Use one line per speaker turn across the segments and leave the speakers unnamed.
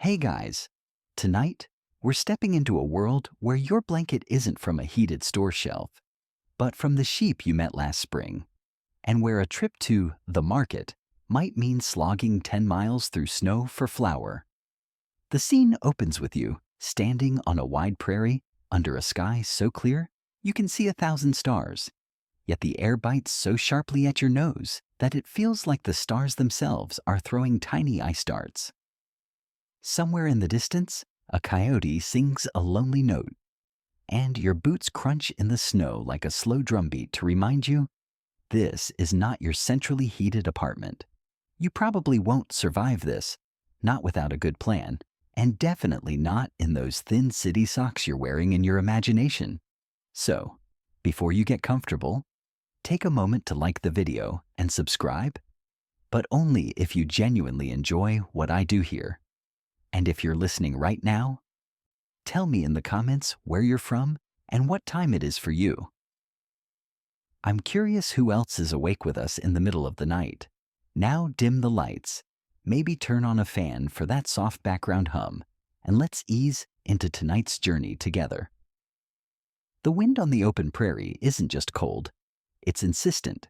Hey guys, tonight we're stepping into a world where your blanket isn't from a heated store shelf, but from the sheep you met last spring, and where a trip to the market might mean slogging 10 miles through snow for flour. The scene opens with you standing on a wide prairie under a sky so clear you can see 1,000 stars, yet the air bites so sharply at your nose that it feels like the stars themselves are throwing tiny ice darts. Somewhere in the distance, a coyote sings a lonely note, and your boots crunch in the snow like a slow drumbeat to remind you this is not your centrally heated apartment. You probably won't survive this, not without a good plan, and definitely not in those thin city socks you're wearing in your imagination. So, before you get comfortable, take a moment to like the video and subscribe, but only if you genuinely enjoy what I do here. And if you're listening right now, tell me in the comments where you're from and what time it is for you. I'm curious who else is awake with us in the middle of the night. Now dim the lights, maybe turn on a fan for that soft background hum, and let's ease into tonight's journey together. The wind on the open prairie isn't just cold, it's insistent.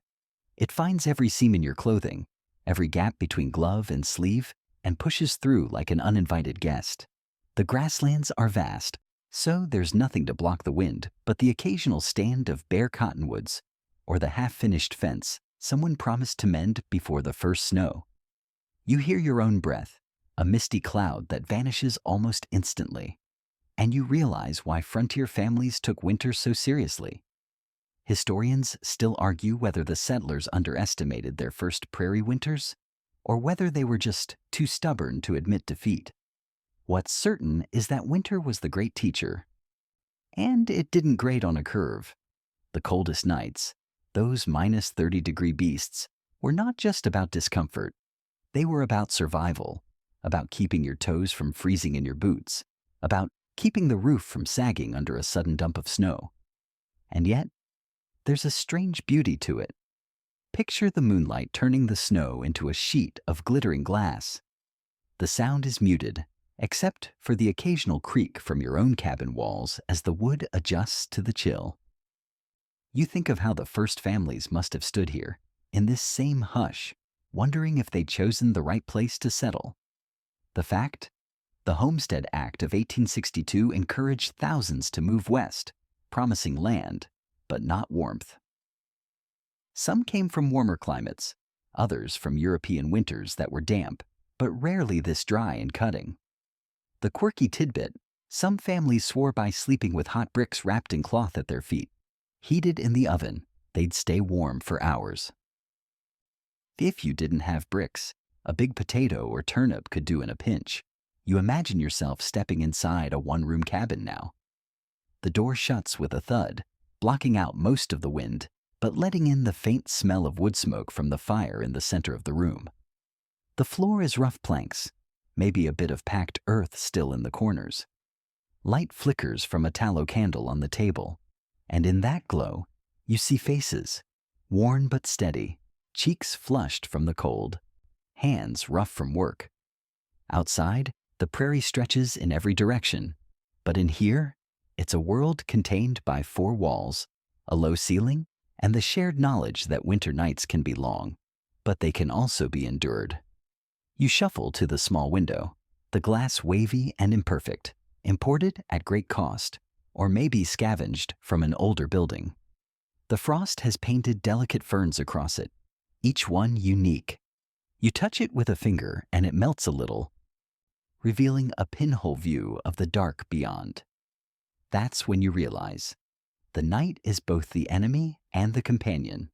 It finds every seam in your clothing, every gap between glove and sleeve, and pushes through like an uninvited guest. The grasslands are vast, so there's nothing to block the wind but the occasional stand of bare cottonwoods or the half-finished fence someone promised to mend before the first snow. You hear your own breath, a misty cloud that vanishes almost instantly, and you realize why frontier families took winter so seriously. Historians still argue whether the settlers underestimated their first prairie winters or whether they were just too stubborn to admit defeat. What's certain is that winter was the great teacher. And it didn't grade on a curve. The coldest nights, those minus 30-degree beasts, were not just about discomfort. They were about survival, about keeping your toes from freezing in your boots, about keeping the roof from sagging under a sudden dump of snow. And yet, there's a strange beauty to it. Picture the moonlight turning the snow into a sheet of glittering glass. The sound is muted, except for the occasional creak from your own cabin walls as the wood adjusts to the chill. You think of how the first families must have stood here, in this same hush, wondering if they'd chosen the right place to settle. The fact? The Homestead Act of 1862 encouraged thousands to move west, promising land, but not warmth. Some came from warmer climates, others from European winters that were damp, but rarely this dry and cutting. The quirky tidbit, some families swore by sleeping with hot bricks wrapped in cloth at their feet. Heated in the oven, they'd stay warm for hours. If you didn't have bricks, a big potato or turnip could do in a pinch. You imagine yourself stepping inside a one-room cabin now. The door shuts with a thud, blocking out most of the wind, but letting in the faint smell of wood smoke from the fire in the center of the room. The floor is rough planks, maybe a bit of packed earth still in the corners. Light flickers from a tallow candle on the table, and in that glow, you see faces, worn but steady, cheeks flushed from the cold, hands rough from work. Outside, the prairie stretches in every direction, but in here, it's a world contained by four walls, a low ceiling, and the shared knowledge that winter nights can be long, but they can also be endured. You shuffle to the small window, the glass wavy and imperfect, imported at great cost, or maybe scavenged from an older building. The frost has painted delicate ferns across it, each one unique. You touch it with a finger and it melts a little, revealing a pinhole view of the dark beyond. That's when you realize the night is both the enemy and the companion.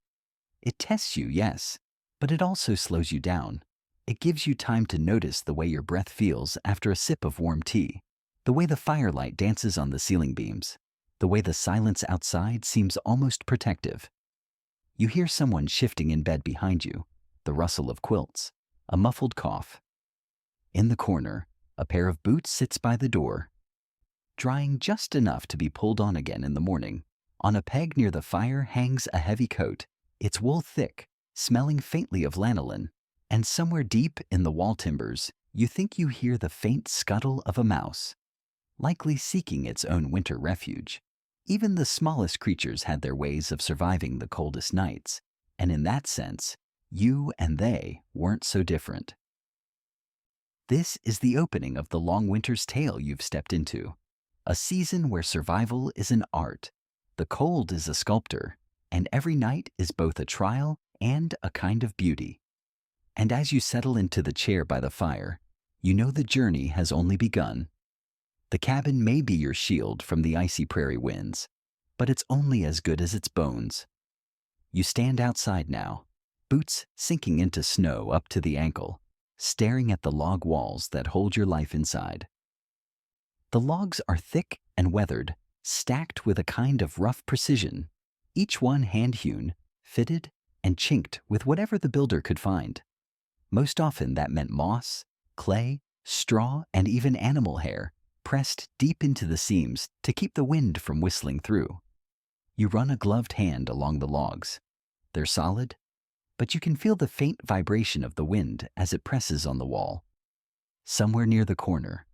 It tests you, yes, but it also slows you down. It gives you time to notice the way your breath feels after a sip of warm tea, the way the firelight dances on the ceiling beams, the way the silence outside seems almost protective. You hear someone shifting in bed behind you, the rustle of quilts, a muffled cough. In the corner, a pair of boots sits by the door, drying just enough to be pulled on again in the morning. On a peg near the fire hangs a heavy coat, its wool thick, smelling faintly of lanolin, and somewhere deep in the wall timbers, you think you hear the faint scuttle of a mouse, likely seeking its own winter refuge. Even the smallest creatures had their ways of surviving the coldest nights, and in that sense, you and they weren't so different. This is the opening of the long winter's tale you've stepped into, a season where survival is an art, the cold is a sculptor, and every night is both a trial and a kind of beauty. And as you settle into the chair by the fire, you know the journey has only begun. The cabin may be your shield from the icy prairie winds, but it's only as good as its bones. You stand outside now, boots sinking into snow up to the ankle, staring at the log walls that hold your life inside. The logs are thick and weathered, stacked with a kind of rough precision, each one hand-hewn, fitted, and chinked with whatever the builder could find. Most often that meant moss, clay, straw, and even animal hair, pressed deep into the seams to keep the wind from whistling through. You run a gloved hand along the logs. They're solid, but you can feel the faint vibration of the wind as it presses on the wall. Somewhere near the corner,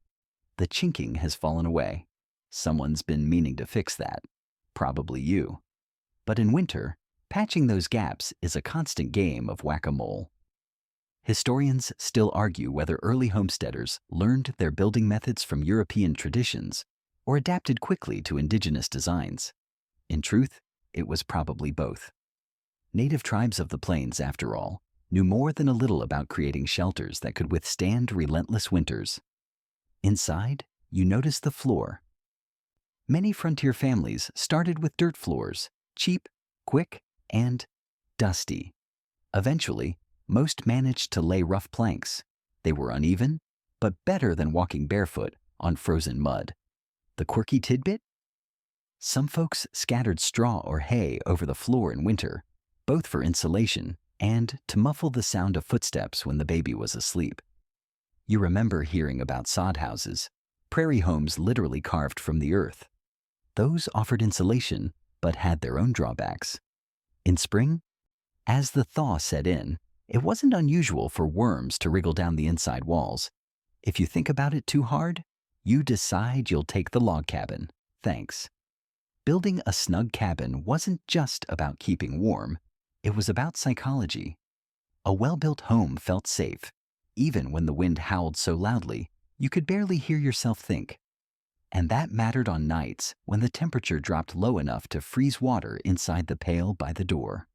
the chinking has fallen away. Someone's been meaning to fix that, probably you. But in winter, patching those gaps is a constant game of whack-a-mole. Historians still argue whether early homesteaders learned their building methods from European traditions or adapted quickly to indigenous designs. In truth, it was probably both. Native tribes of the plains, after all, knew more than a little about creating shelters that could withstand relentless winters. Inside, you notice the floor. Many frontier families started with dirt floors, cheap, quick, and dusty. Eventually, most managed to lay rough planks. They were uneven, but better than walking barefoot on frozen mud. The quirky tidbit? Some folks scattered straw or hay over the floor in winter, both for insulation and to muffle the sound of footsteps when the baby was asleep. You remember hearing about sod houses, prairie homes literally carved from the earth. Those offered insulation, but had their own drawbacks. In spring, as the thaw set in, it wasn't unusual for worms to wriggle down the inside walls. If you think about it too hard, you decide you'll take the log cabin. Thanks. Building a snug cabin wasn't just about keeping warm, it was about psychology. A well-built home felt safe. Even when the wind howled so loudly, you could barely hear yourself think. And that mattered on nights when the temperature dropped low enough to freeze water inside the pail by the door.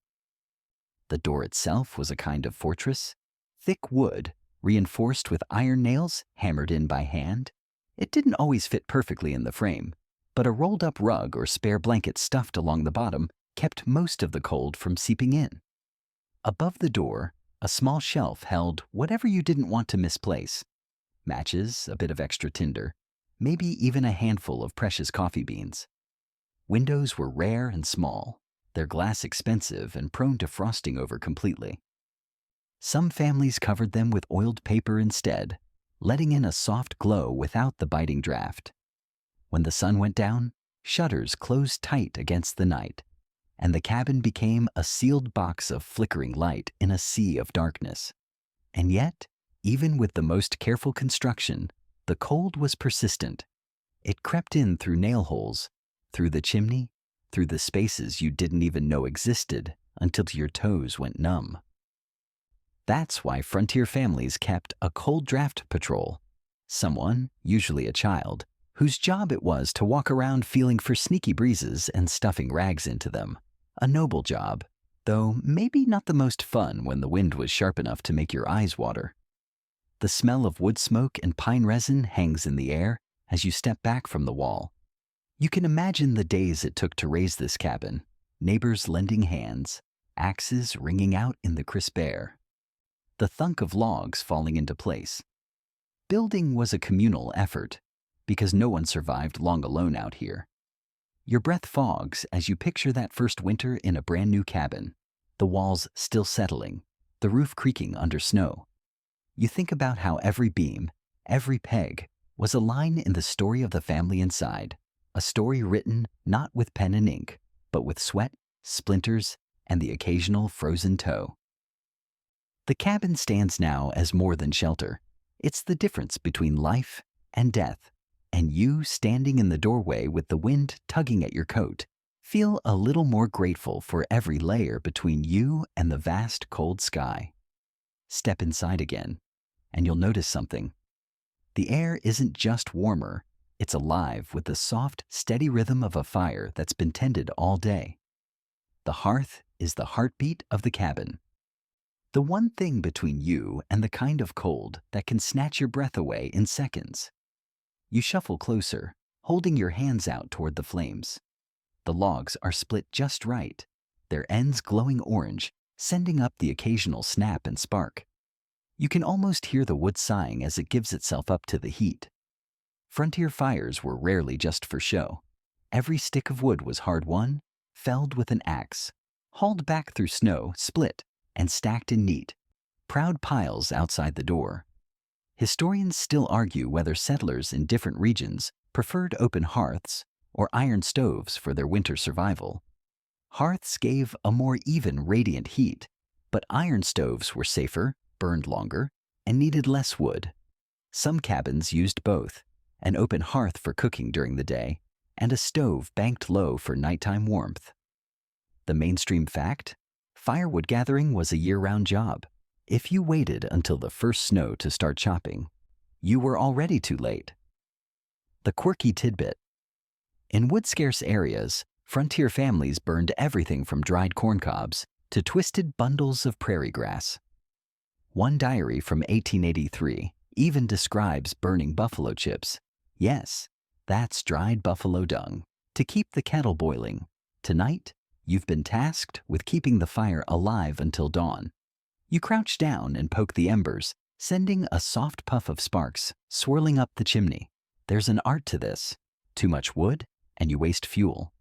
The door itself was a kind of fortress, thick wood, reinforced with iron nails hammered in by hand. It didn't always fit perfectly in the frame, but a rolled-up rug or spare blanket stuffed along the bottom kept most of the cold from seeping in. Above the door, a small shelf held whatever you didn't want to misplace. Matches, a bit of extra tinder, maybe even a handful of precious coffee beans. Windows were rare and small, their glass expensive and prone to frosting over completely. Some families covered them with oiled paper instead, letting in a soft glow without the biting draft. When the sun went down, shutters closed tight against the night, and the cabin became a sealed box of flickering light in a sea of darkness. And yet, even with the most careful construction, the cold was persistent. It crept in through nail holes, through the chimney, through the spaces you didn't even know existed until your toes went numb. That's why frontier families kept a cold draft patrol, someone, usually a child, whose job it was to walk around feeling for sneaky breezes and stuffing rags into them. A noble job, though maybe not the most fun when the wind was sharp enough to make your eyes water. The smell of wood smoke and pine resin hangs in the air as you step back from the wall. You can imagine the days it took to raise this cabin, neighbors lending hands, axes ringing out in the crisp air, the thunk of logs falling into place. Building was a communal effort, because no one survived long alone out here. Your breath fogs as you picture that first winter in a brand new cabin, the walls still settling, the roof creaking under snow. You think about how every beam, every peg, was a line in the story of the family inside, a story written not with pen and ink, but with sweat, splinters, and the occasional frozen toe. The cabin stands now as more than shelter. It's the difference between life and death, and you standing in the doorway with the wind tugging at your coat. Feel a little more grateful for every layer between you and the vast cold sky. Step inside again, and you'll notice something. The air isn't just warmer, it's alive with the soft, steady rhythm of a fire that's been tended all day. The hearth is the heartbeat of the cabin. The one thing between you and the kind of cold that can snatch your breath away in seconds. You shuffle closer, holding your hands out toward the flames. The logs are split just right, their ends glowing orange, sending up the occasional snap and spark. You can almost hear the wood sighing as it gives itself up to the heat. Frontier fires were rarely just for show. Every stick of wood was hard-won, felled with an axe, hauled back through snow, split, and stacked in neat, proud piles outside the door. Historians still argue whether settlers in different regions preferred open hearths or iron stoves for their winter survival. Hearths gave a more even, radiant heat, but iron stoves were safer, burned longer, and needed less wood. Some cabins used both, an open hearth for cooking during the day, and a stove banked low for nighttime warmth. The mainstream fact? Firewood gathering was a year-round job. If you waited until the first snow to start chopping, you were already too late. The quirky tidbit. In wood-scarce areas, frontier families burned everything from dried corn cobs to twisted bundles of prairie grass. One diary from 1883 even describes burning buffalo chips. Yes, that's dried buffalo dung, to keep the kettle boiling. Tonight, you've been tasked with keeping the fire alive until dawn. You crouch down and poke the embers, sending a soft puff of sparks swirling up the chimney. There's an art to this. Too much wood, and you waste fuel.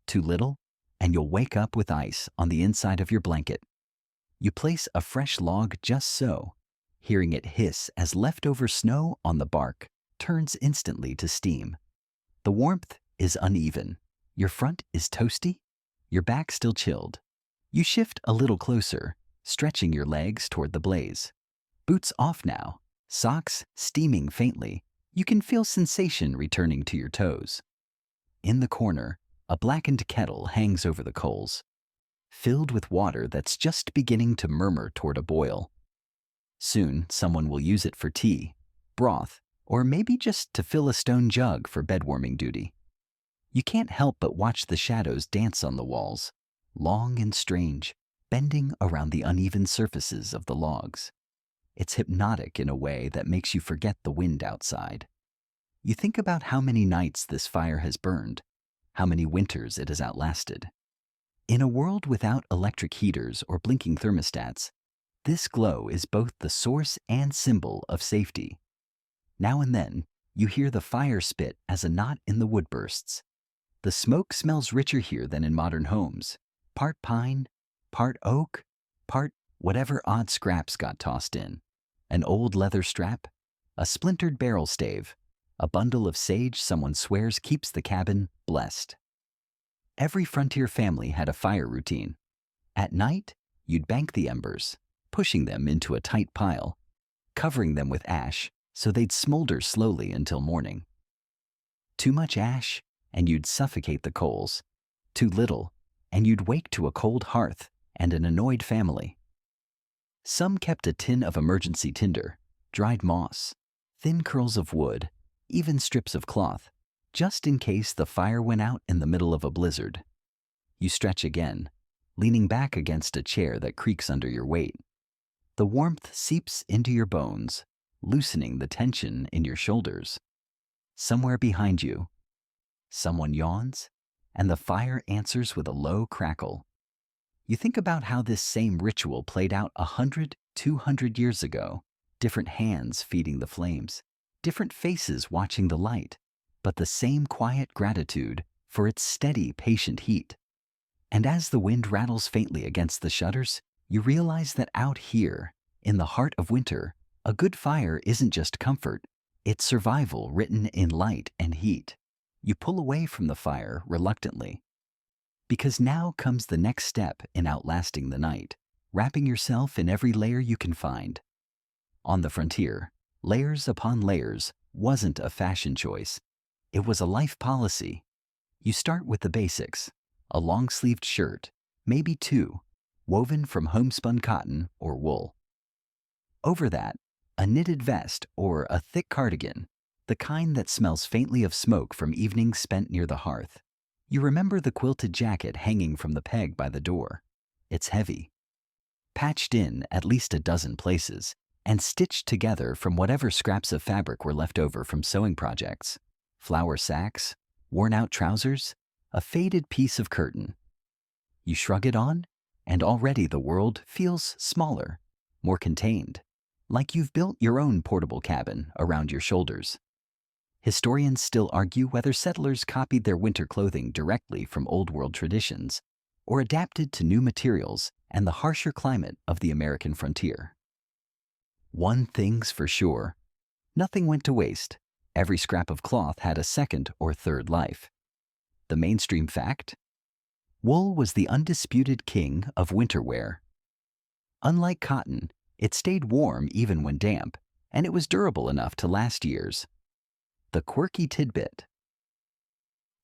Too little, and you'll wake up with ice on the inside of your blanket. You place a fresh log just so, hearing it hiss as leftover snow on the bark turns instantly to steam. The warmth is uneven. Your front is toasty, your back still chilled. You shift a little closer, stretching your legs toward the blaze. Boots off now, socks steaming faintly. You can feel sensation returning to your toes. In the corner, a blackened kettle hangs over the coals, filled with water that's just beginning to murmur toward a boil. Soon, someone will use it for tea, broth, or maybe just to fill a stone jug for bedwarming duty. You can't help but watch the shadows dance on the walls, long and strange, bending around the uneven surfaces of the logs. It's hypnotic in a way that makes you forget the wind outside. You think about how many nights this fire has burned, how many winters it has outlasted. In a world without electric heaters or blinking thermostats, this glow is both the source and symbol of safety. Now and then, you hear the fire spit as a knot in the wood bursts. The smoke smells richer here than in modern homes. Part pine, part oak, part whatever odd scraps got tossed in. An old leather strap, a splintered barrel stave, a bundle of sage someone swears keeps the cabin blessed. Every frontier family had a fire routine. At night, you'd bank the embers, pushing them into a tight pile, covering them with ash so they'd smolder slowly until morning. Too much ash, and you'd suffocate the coals. Too little, and you'd wake to a cold hearth and an annoyed family. Some kept a tin of emergency tinder, dried moss, thin curls of wood, even strips of cloth, just in case the fire went out in the middle of a blizzard. You stretch again, leaning back against a chair that creaks under your weight. The warmth seeps into your bones, loosening the tension in your shoulders. Somewhere behind you, someone yawns, and the fire answers with a low crackle. You think about how this same ritual played out 100, 200 years ago. Different hands feeding the flames, different faces watching the light, but the same quiet gratitude for its steady, patient heat. And as the wind rattles faintly against the shutters, you realize that out here, in the heart of winter, a good fire isn't just comfort, it's survival written in light and heat. You pull away from the fire reluctantly, because now comes the next step in outlasting the night, wrapping yourself in every layer you can find. On the frontier, layers upon layers wasn't a fashion choice. It was a life policy. You start with the basics, a long-sleeved shirt, maybe two, woven from homespun cotton or wool. Over that, a knitted vest or a thick cardigan, the kind that smells faintly of smoke from evenings spent near the hearth. You remember the quilted jacket hanging from the peg by the door. It's heavy, patched in at least a dozen places, and stitched together from whatever scraps of fabric were left over from sewing projects. Flour sacks, worn-out trousers, a faded piece of curtain. You shrug it on, and already the world feels smaller, more contained, like you've built your own portable cabin around your shoulders. Historians still argue whether settlers copied their winter clothing directly from Old World traditions or adapted to new materials and the harsher climate of the American frontier. One thing's for sure, nothing went to waste. Every scrap of cloth had a second or third life. The mainstream fact? Wool was the undisputed king of winter wear. Unlike cotton, it stayed warm even when damp, and it was durable enough to last years. The quirky tidbit.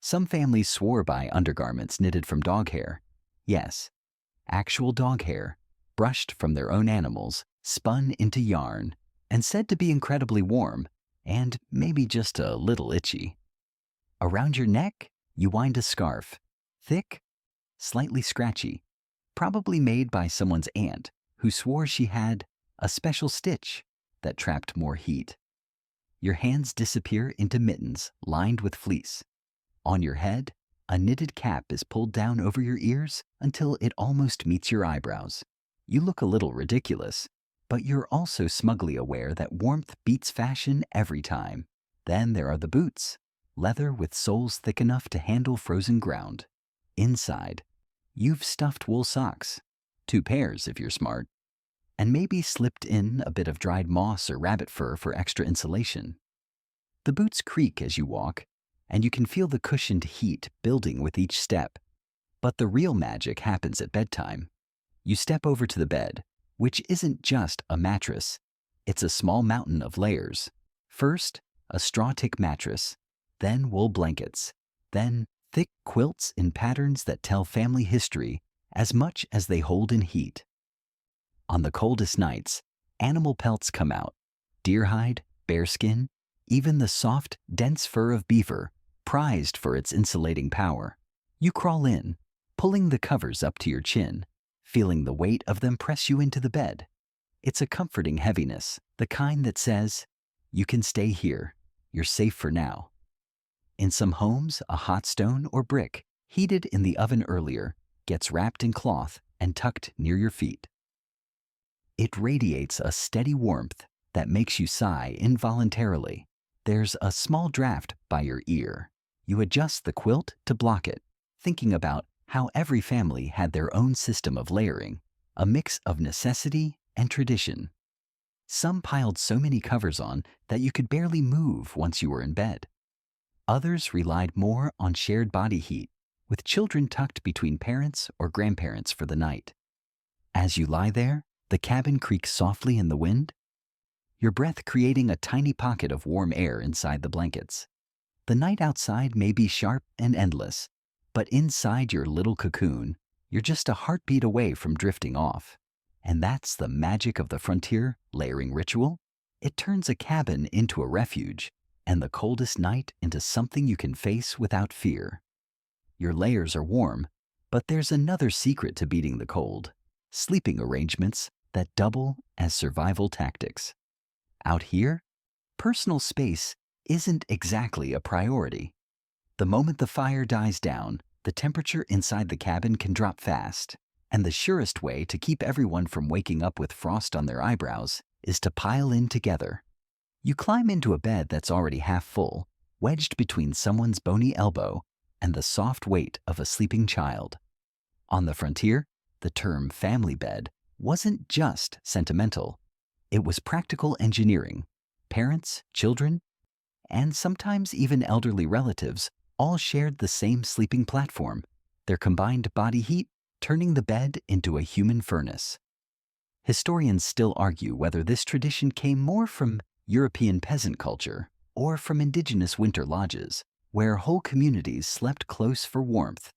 Some families swore by undergarments knitted from dog hair. Yes, actual dog hair, brushed from their own animals, spun into yarn, and said to be incredibly warm, and maybe just a little itchy. Around your neck, you wind a scarf, thick, slightly scratchy, probably made by someone's aunt who swore she had a special stitch that trapped more heat. Your hands disappear into mittens lined with fleece. On your head, a knitted cap is pulled down over your ears until it almost meets your eyebrows. You look a little ridiculous, but you're also smugly aware that warmth beats fashion every time. Then there are the boots, leather with soles thick enough to handle frozen ground. Inside, you've stuffed wool socks, 2 pairs if you're smart, and maybe slipped in a bit of dried moss or rabbit fur for extra insulation. The boots creak as you walk, and you can feel the cushioned heat building with each step. But the real magic happens at bedtime. You step over to the bed, which isn't just a mattress. It's a small mountain of layers. First, a straw tick mattress, then wool blankets, then thick quilts in patterns that tell family history as much as they hold in heat. On the coldest nights, animal pelts come out. Deer hide, bearskin, even the soft, dense fur of beaver, prized for its insulating power. You crawl in, pulling the covers up to your chin, feeling the weight of them press you into the bed. It's a comforting heaviness, the kind that says, you can stay here, you're safe for now. In some homes, a hot stone or brick, heated in the oven earlier, gets wrapped in cloth and tucked near your feet. It radiates a steady warmth that makes you sigh involuntarily. There's a small draft by your ear. You adjust the quilt to block it, thinking about how every family had their own system of layering, a mix of necessity and tradition. Some piled so many covers on that you could barely move once you were in bed. Others relied more on shared body heat, with children tucked between parents or grandparents for the night. As you lie there, the cabin creaks softly in the wind, your breath creating a tiny pocket of warm air inside the blankets. The night outside may be sharp and endless, but inside your little cocoon, you're just a heartbeat away from drifting off. And that's the magic of the frontier layering ritual. It turns a cabin into a refuge, and the coldest night into something you can face without fear. Your layers are warm, but there's another secret to beating the cold: sleeping arrangements that double as survival tactics. Out here, personal space isn't exactly a priority. The moment the fire dies down, the temperature inside the cabin can drop fast, and the surest way to keep everyone from waking up with frost on their eyebrows is to pile in together. You climb into a bed that's already half full, wedged between someone's bony elbow and the soft weight of a sleeping child. On the frontier, the term family bed wasn't just sentimental. It was practical engineering. Parents, children, and sometimes even elderly relatives all shared the same sleeping platform, their combined body heat turning the bed into a human furnace. Historians still argue whether this tradition came more from European peasant culture, or from indigenous winter lodges, where whole communities slept close for warmth.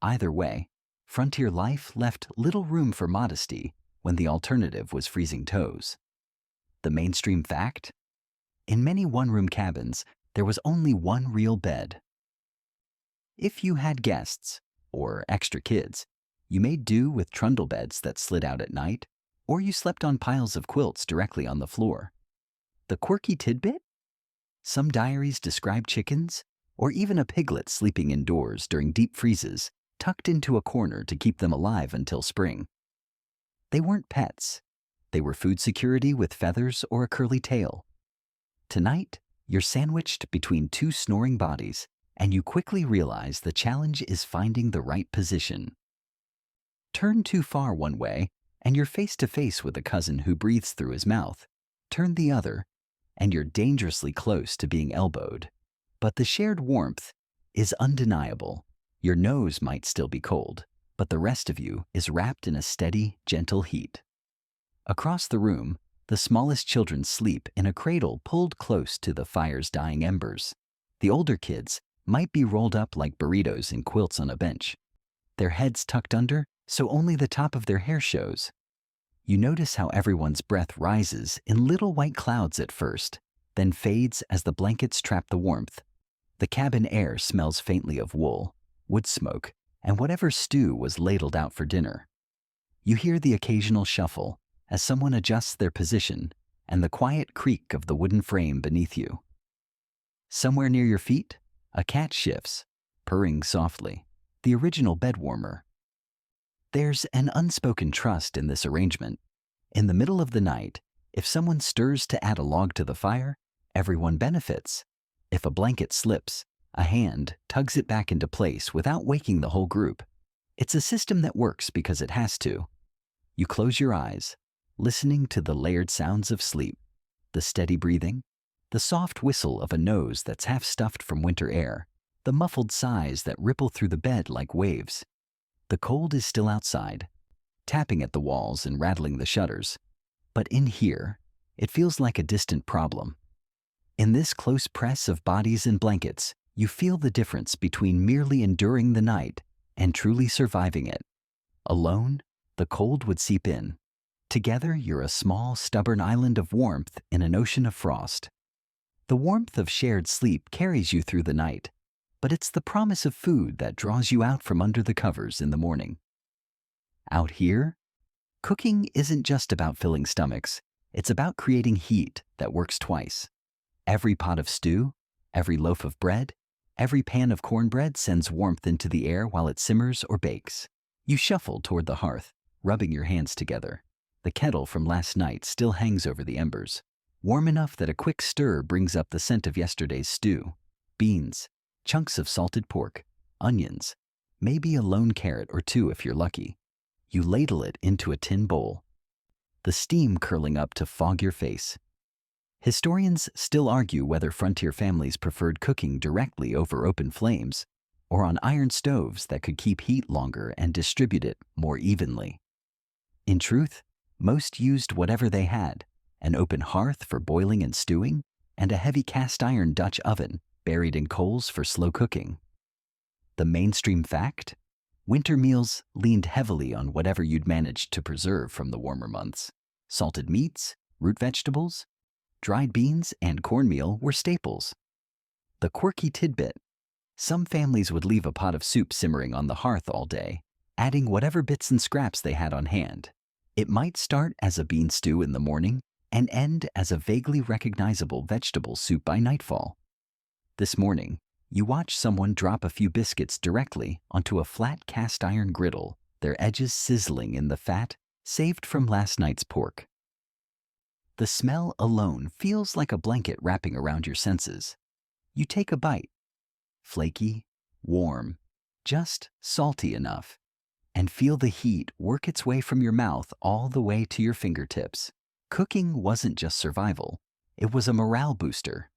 Either way, frontier life left little room for modesty when the alternative was freezing toes. The mainstream fact? In many one-room cabins, there was only one real bed. If you had guests, or extra kids, you made do with trundle beds that slid out at night, or you slept on piles of quilts directly on the floor. The quirky tidbit? Some diaries describe chickens, or even a piglet sleeping indoors during deep freezes, tucked into a corner to keep them alive until spring. They weren't pets. They were food security with feathers or a curly tail. Tonight, you're sandwiched between two snoring bodies, and you quickly realize the challenge is finding the right position. Turn too far one way, and you're face to face with a cousin who breathes through his mouth. Turn the other, and you're dangerously close to being elbowed. But the shared warmth is undeniable. Your nose might still be cold, but the rest of you is wrapped in a steady, gentle heat. Across the room, the smallest children sleep in a cradle pulled close to the fire's dying embers. The older kids might be rolled up like burritos in quilts on a bench, their heads tucked under so only the top of their hair shows. You notice how everyone's breath rises in little white clouds at first, then fades as the blankets trap the warmth. The cabin air smells faintly of wool, wood smoke, and whatever stew was ladled out for dinner. You hear the occasional shuffle as someone adjusts their position and the quiet creak of the wooden frame beneath you. Somewhere near your feet, a cat shifts, purring softly, the original bed warmer. There's an unspoken trust in this arrangement. In the middle of the night, if someone stirs to add a log to the fire, everyone benefits. If a blanket slips, a hand tugs it back into place without waking the whole group. It's a system that works because it has to. You close your eyes, listening to the layered sounds of sleep, the steady breathing, the soft whistle of a nose that's half stuffed from winter air, the muffled sighs that ripple through the bed like waves. The cold is still outside, tapping at the walls and rattling the shutters. But in here, it feels like a distant problem. In this close press of bodies and blankets, you feel the difference between merely enduring the night and truly surviving it. Alone, the cold would seep in. Together, you're a small, stubborn island of warmth in an ocean of frost. The warmth of shared sleep carries you through the night, but it's the promise of food that draws you out from under the covers in the morning. Out here, cooking isn't just about filling stomachs. It's about creating heat that works twice. Every pot of stew, every loaf of bread, every pan of cornbread sends warmth into the air while it simmers or bakes. You shuffle toward the hearth, rubbing your hands together. The kettle from last night still hangs over the embers, warm enough that a quick stir brings up the scent of yesterday's stew. Beans, chunks of salted pork, onions, maybe a lone carrot or two if you're lucky. You ladle it into a tin bowl, the steam curling up to fog your face. Historians still argue whether frontier families preferred cooking directly over open flames or on iron stoves that could keep heat longer and distribute it more evenly. In truth, most used whatever they had, an open hearth for boiling and stewing, and a heavy cast iron Dutch oven buried in coals for slow cooking. The mainstream fact? Winter meals leaned heavily on whatever you'd managed to preserve from the warmer months. Salted meats, root vegetables, dried beans, and cornmeal were staples. The quirky tidbit. Some families would leave a pot of soup simmering on the hearth all day, adding whatever bits and scraps they had on hand. It might start as a bean stew in the morning and end as a vaguely recognizable vegetable soup by nightfall. This morning, you watch someone drop a few biscuits directly onto a flat cast iron griddle, their edges sizzling in the fat saved from last night's pork. The smell alone feels like a blanket wrapping around your senses. You take a bite. Flaky, warm, just salty enough, and feel the heat work its way from your mouth all the way to your fingertips. Cooking wasn't just survival, it was a morale booster.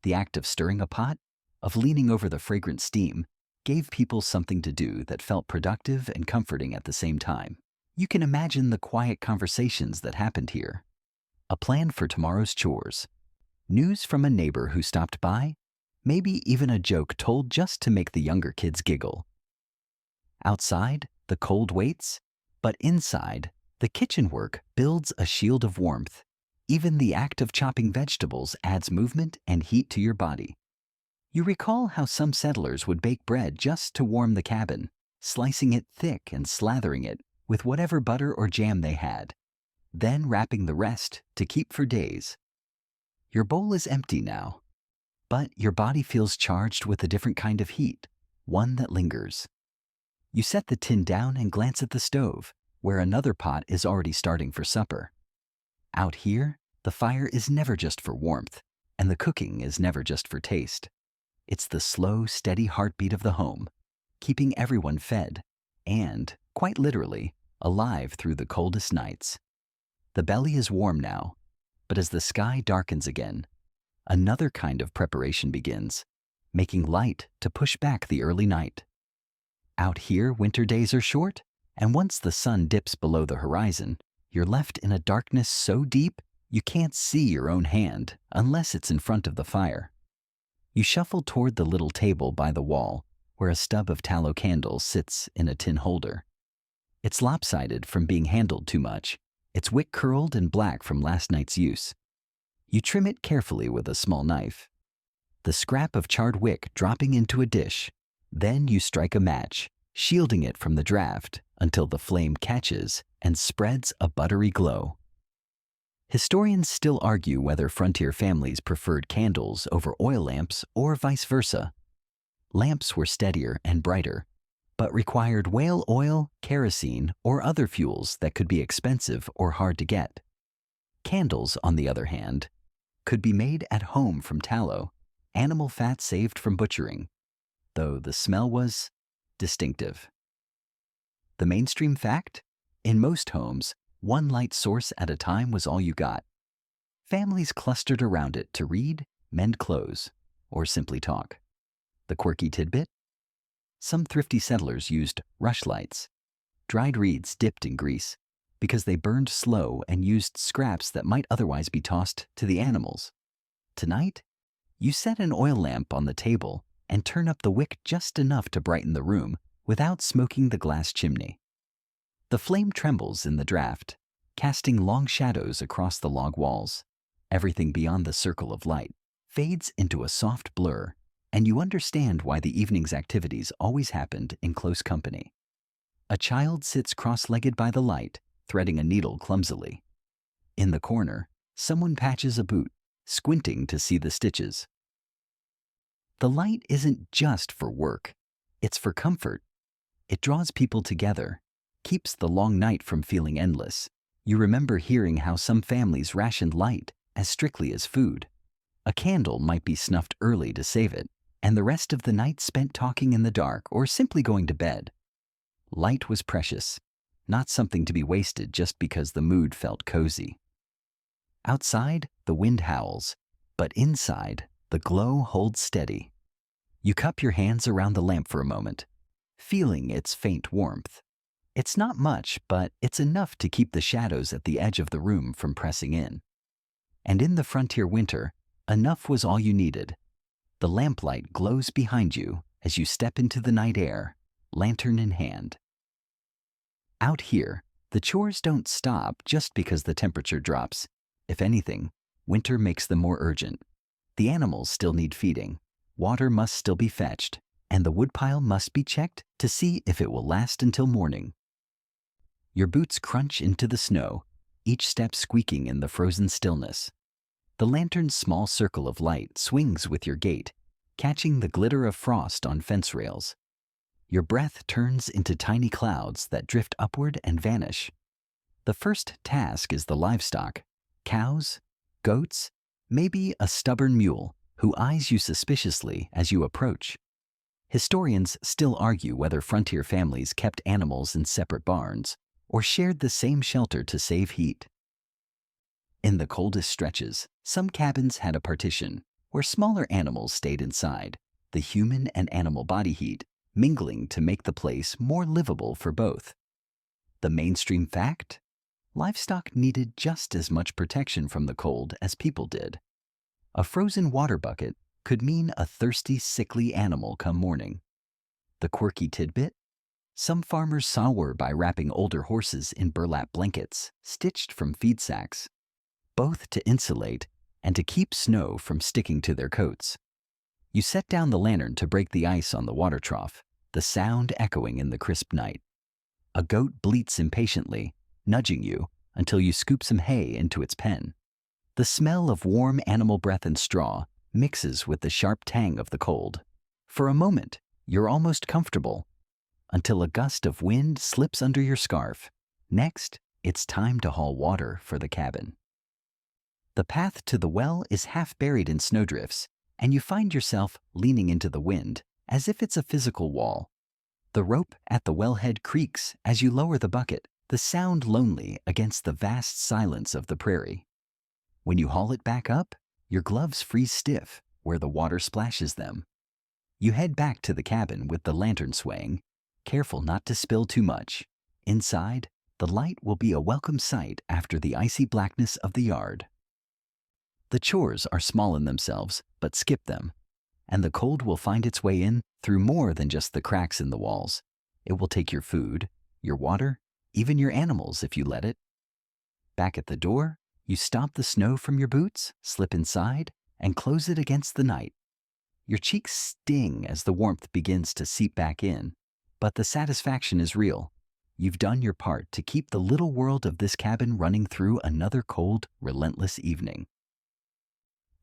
The act of stirring a pot, of leaning over the fragrant steam, gave people something to do that felt productive and comforting at the same time. You can imagine the quiet conversations that happened here. a plan for tomorrow's chores, news from a neighbor who stopped by, maybe even a joke told just to make the younger kids giggle. Outside, the cold waits, but inside, the kitchen work builds a shield of warmth. Even the act of chopping vegetables adds movement and heat to your body. You recall how some settlers would bake bread just to warm the cabin, slicing it thick and slathering it with whatever butter or jam they had, then wrapping the rest to keep for days. Your bowl is empty now, but your body feels charged with a different kind of heat, one that lingers. You set the tin down and glance at the stove, where another pot is already starting for supper. Out here, the fire is never just for warmth, and the cooking is never just for taste. It's the slow, steady heartbeat of the home, keeping everyone fed and, quite literally, alive through the coldest nights. The belly is warm now, but as the sky darkens again, another kind of preparation begins, making light to push back the early night. Out here, winter days are short, and once the sun dips below the horizon, you're left in a darkness so deep you can't see your own hand unless it's in front of the fire. You shuffle toward the little table by the wall where a stub of tallow candle sits in a tin holder. It's lopsided from being handled too much, its wick curled and black from last night's use. You trim it carefully with a small knife, the scrap of charred wick dropping into a dish. Then you strike a match, shielding it from the draft until the flame catches and spreads a buttery glow. Historians still argue whether frontier families preferred candles over oil lamps or vice versa. Lamps were steadier and brighter, but required whale oil, kerosene, or other fuels that could be expensive or hard to get. Candles, on the other hand, could be made at home from tallow, animal fat saved from butchering, though the smell was distinctive. The mainstream fact? In most homes, one light source at a time was all you got. Families clustered around it to read, mend clothes, or simply talk. The quirky tidbit? Some thrifty settlers used rushlights, dried reeds dipped in grease, because they burned slow and used scraps that might otherwise be tossed to the animals. Tonight, you set an oil lamp on the table and turn up the wick just enough to brighten the room without smoking the glass chimney. The flame trembles in the draft, casting long shadows across the log walls. Everything beyond the circle of light fades into a soft blur, and you understand why the evening's activities always happened in close company. A child sits cross-legged by the light, threading a needle clumsily. In the corner, someone patches a boot, squinting to see the stitches. The light isn't just for work, it's for comfort. It draws people together, keeps the long night from feeling endless. You remember hearing how some families rationed light as strictly as food. A candle might be snuffed early to save it, and the rest of the night spent talking in the dark or simply going to bed. Light was precious, not something to be wasted just because the mood felt cozy. Outside, the wind howls, but inside, the glow holds steady. You cup your hands around the lamp for a moment, feeling its faint warmth. It's not much, but it's enough to keep the shadows at the edge of the room from pressing in. And in the frontier winter, enough was all you needed. The lamplight glows behind you as you step into the night air, lantern in hand. Out here, the chores don't stop just because the temperature drops. If anything, winter makes them more urgent. The animals still need feeding. Water must still be fetched, and the woodpile must be checked to see if it will last until morning. Your boots crunch into the snow, each step squeaking in the frozen stillness. The lantern's small circle of light swings with your gait, catching the glitter of frost on fence rails. Your breath turns into tiny clouds that drift upward and vanish. The first task is the livestock: cows, goats, maybe a stubborn mule who eyes you suspiciously as you approach. Historians still argue whether frontier families kept animals in separate barns or shared the same shelter to save heat. In the coldest stretches, some cabins had a partition where smaller animals stayed inside, the human and animal body heat mingling to make the place more livable for both. The mainstream fact? livestock needed just as much protection from the cold as people did. A frozen water bucket could mean a thirsty, sickly animal come morning. The quirky tidbit? Some farmers sour by wrapping older horses in burlap blankets, stitched from feed sacks, both to insulate and to keep snow from sticking to their coats. You set down the lantern to break the ice on the water trough, the sound echoing in the crisp night. A goat bleats impatiently, nudging you until you scoop some hay into its pen. The smell of warm animal breath and straw mixes with the sharp tang of the cold. For a moment, you're almost comfortable, until a gust of wind slips under your scarf. Next, it's time to haul water for the cabin. The path to the well is half buried in snowdrifts, and you find yourself leaning into the wind as if it's a physical wall. The rope at the wellhead creaks as you lower the bucket, the sound lonely against the vast silence of the prairie. When you haul it back up, your gloves freeze stiff where the water splashes them. You head back to the cabin with the lantern swaying, careful not to spill too much. Inside, the light will be a welcome sight after the icy blackness of the yard. The chores are small in themselves, but skip them, and the cold will find its way in through more than just the cracks in the walls. It will take your food, your water, even your animals if you let it. Back at the door, you stomp the snow from your boots, slip inside, and close it against the night. Your cheeks sting as the warmth begins to seep back in, but the satisfaction is real. You've done your part to keep the little world of this cabin running through another cold, relentless evening.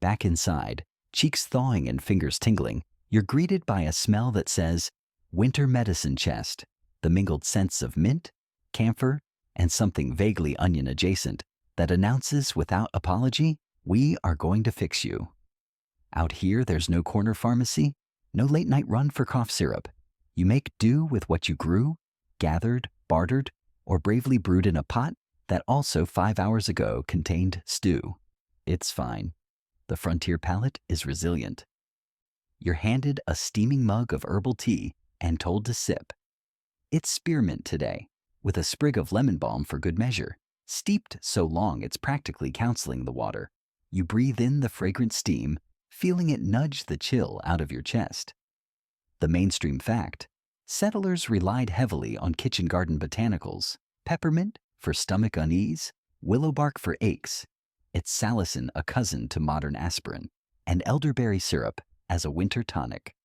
Back inside, cheeks thawing and fingers tingling, you're greeted by a smell that says, winter medicine chest, the mingled scents of mint, camphor, and something vaguely onion adjacent that announces without apology, we are going to fix you. Out here, there's no corner pharmacy, no late night run for cough syrup. You make do with what you grew, gathered, bartered, or bravely brewed in a pot that also 5 hours ago contained stew. It's fine. The frontier palate is resilient. You're handed a steaming mug of herbal tea and told to sip. It's spearmint today, with a sprig of lemon balm for good measure, steeped so long it's practically counseling the water. You breathe in the fragrant steam, feeling it nudge the chill out of your chest. The mainstream fact: settlers relied heavily on kitchen garden botanicals, peppermint for stomach unease, willow bark for aches, it's salicin, a cousin to modern aspirin, and elderberry syrup as a winter tonic.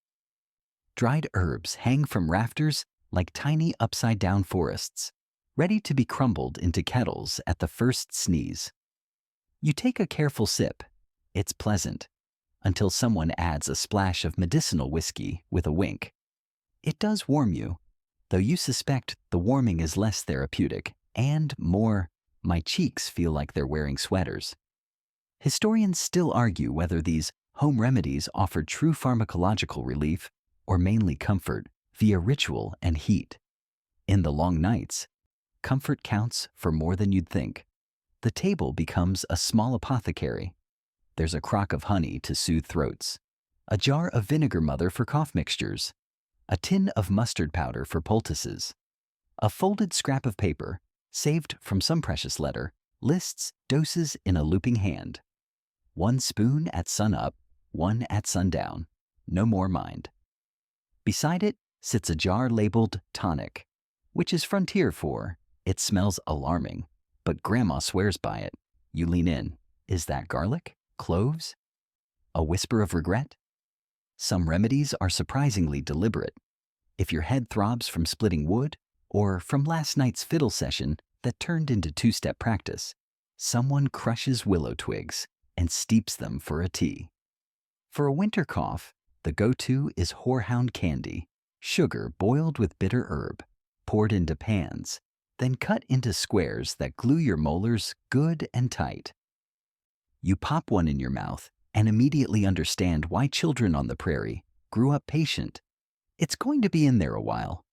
Dried herbs hang from rafters like tiny upside-down forests, ready to be crumbled into kettles at the first sneeze. You take a careful sip. It's pleasant, until someone adds a splash of medicinal whiskey with a wink. It does warm you, though you suspect the warming is less therapeutic and more, my cheeks feel like they're wearing sweaters. Historians still argue whether these home remedies offer true pharmacological relief or mainly comfort via ritual and heat. In the long nights, comfort counts for more than you'd think. The table becomes a small apothecary. There's a crock of honey to soothe throats, a jar of vinegar mother for cough mixtures, a tin of mustard powder for poultices. A folded scrap of paper, saved from some precious letter, lists doses in a looping hand. 1 spoon at sunup, 1 at sundown. No more mind. Beside it sits a jar labeled tonic, which is frontier for, it smells alarming, but Grandma swears by it. You lean in. Is that garlic? Cloves? A whisper of regret? Some remedies are surprisingly deliberate. If your head throbs from splitting wood, or from last night's fiddle session that turned into two-step practice, someone crushes willow twigs and steeps them for a tea. For a winter cough, the go-to is horehound candy, sugar boiled with bitter herb, poured into pans, then cut into squares that glue your molars good and tight. You pop one in your mouth and immediately understand why children on the prairie grew up patient. It's going to be in there a while.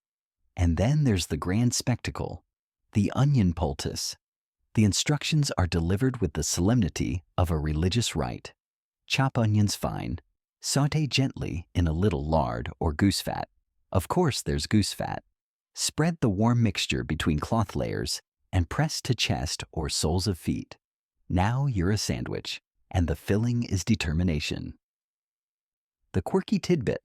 And then there's the grand spectacle, the onion poultice. The instructions are delivered with the solemnity of a religious rite. Chop onions fine. Sauté gently in a little lard or goose fat. Of course there's goose fat. Spread the warm mixture between cloth layers and press to chest or soles of feet. Now you're a sandwich, and the filling is determination. The quirky tidbit.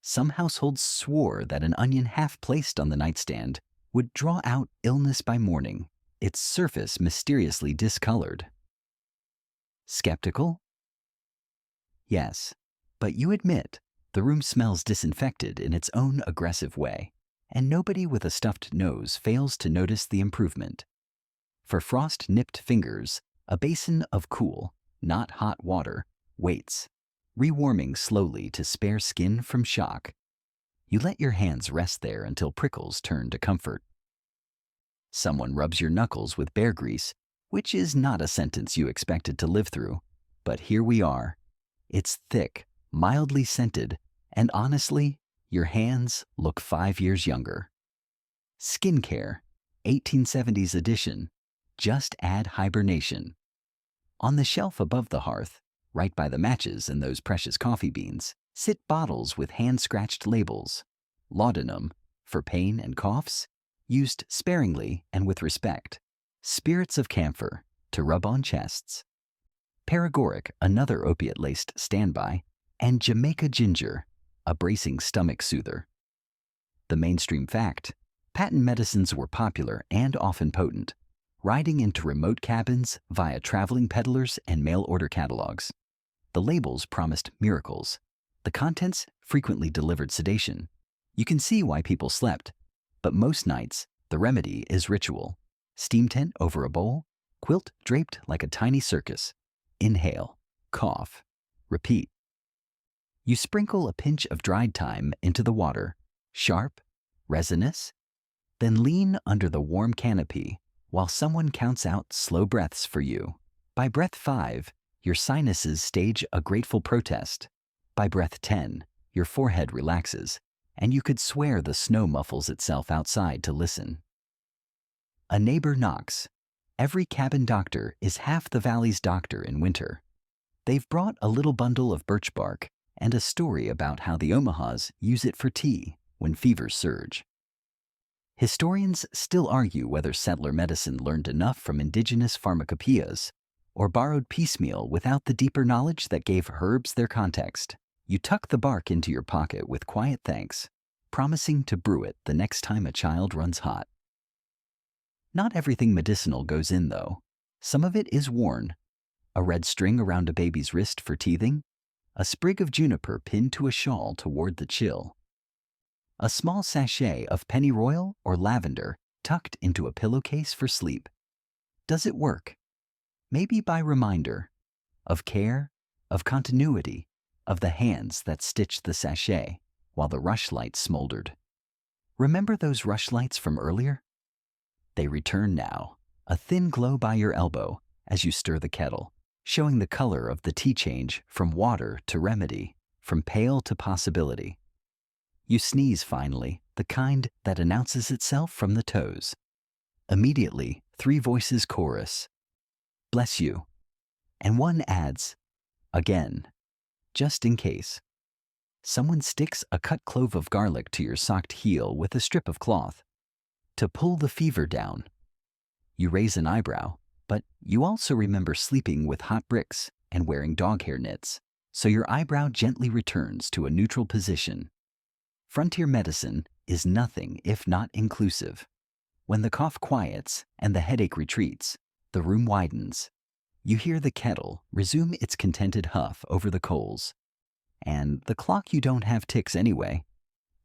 Some households swore that an onion half placed on the nightstand would draw out illness by morning, its surface mysteriously discolored. Skeptical? Yes, but you admit the room smells disinfected in its own aggressive way, and nobody with a stuffed nose fails to notice the improvement. For frost-nipped fingers, a basin of cool, not hot water waits, rewarming slowly to spare skin from shock. You let your hands rest there until prickles turn to comfort. Someone rubs your knuckles with bear grease, which is not a sentence you expected to live through, but here we are. It's thick, mildly scented, and honestly, your hands look 5 years younger. Skincare, 1870s edition. Just add hibernation. On the shelf above the hearth, right by the matches and those precious coffee beans, sit bottles with hand-scratched labels. Laudanum, for pain and coughs, used sparingly and with respect. Spirits of camphor, to rub on chests. Paregoric, another opiate-laced standby, and Jamaica ginger, a bracing stomach soother. The mainstream fact: patent medicines were popular and often potent, riding into remote cabins via traveling peddlers and mail-order catalogs. The labels promised miracles. The contents frequently delivered sedation. You can see why people slept, but most nights, the remedy is ritual. Steam tent over a bowl, quilt draped like a tiny circus. Inhale, cough, repeat. You sprinkle a pinch of dried thyme into the water, sharp, resinous, then lean under the warm canopy while someone counts out slow breaths for you. By breath 5, your sinuses stage a grateful protest. By breath 10, your forehead relaxes, and you could swear the snow muffles itself outside to listen. A neighbor knocks. Every cabin doctor is half the valley's doctor in winter. They've brought a little bundle of birch bark and a story about how the Omahas use it for tea when fevers surge. Historians still argue whether settler medicine learned enough from indigenous pharmacopoeias or borrowed piecemeal without the deeper knowledge that gave herbs their context. You tuck the bark into your pocket with quiet thanks, promising to brew it the next time a child runs hot. Not everything medicinal goes in, though. Some of it is worn. A red string around a baby's wrist for teething, a sprig of juniper pinned to a shawl to ward the chill, a small sachet of pennyroyal or lavender tucked into a pillowcase for sleep. Does it work? Maybe by reminder of care, of continuity, of the hands that stitched the sachet while the rushlight smoldered. Remember those rushlights from earlier? They return now, a thin glow by your elbow as you stir the kettle, showing the color of the tea change from water to remedy, from pale to possibility. You sneeze finally, the kind that announces itself from the toes. Immediately, 3 voices chorus, "Bless you," and one adds, "Again," just in case. Someone sticks a cut clove of garlic to your socked heel with a strip of cloth. To pull the fever down. You raise an eyebrow, but you also remember sleeping with hot bricks and wearing dog hair knits, so your eyebrow gently returns to a neutral position. Frontier medicine is nothing if not inclusive. When the cough quiets and the headache retreats, the room widens. You hear the kettle resume its contented huff over the coals. And the clock you don't have ticks anyway.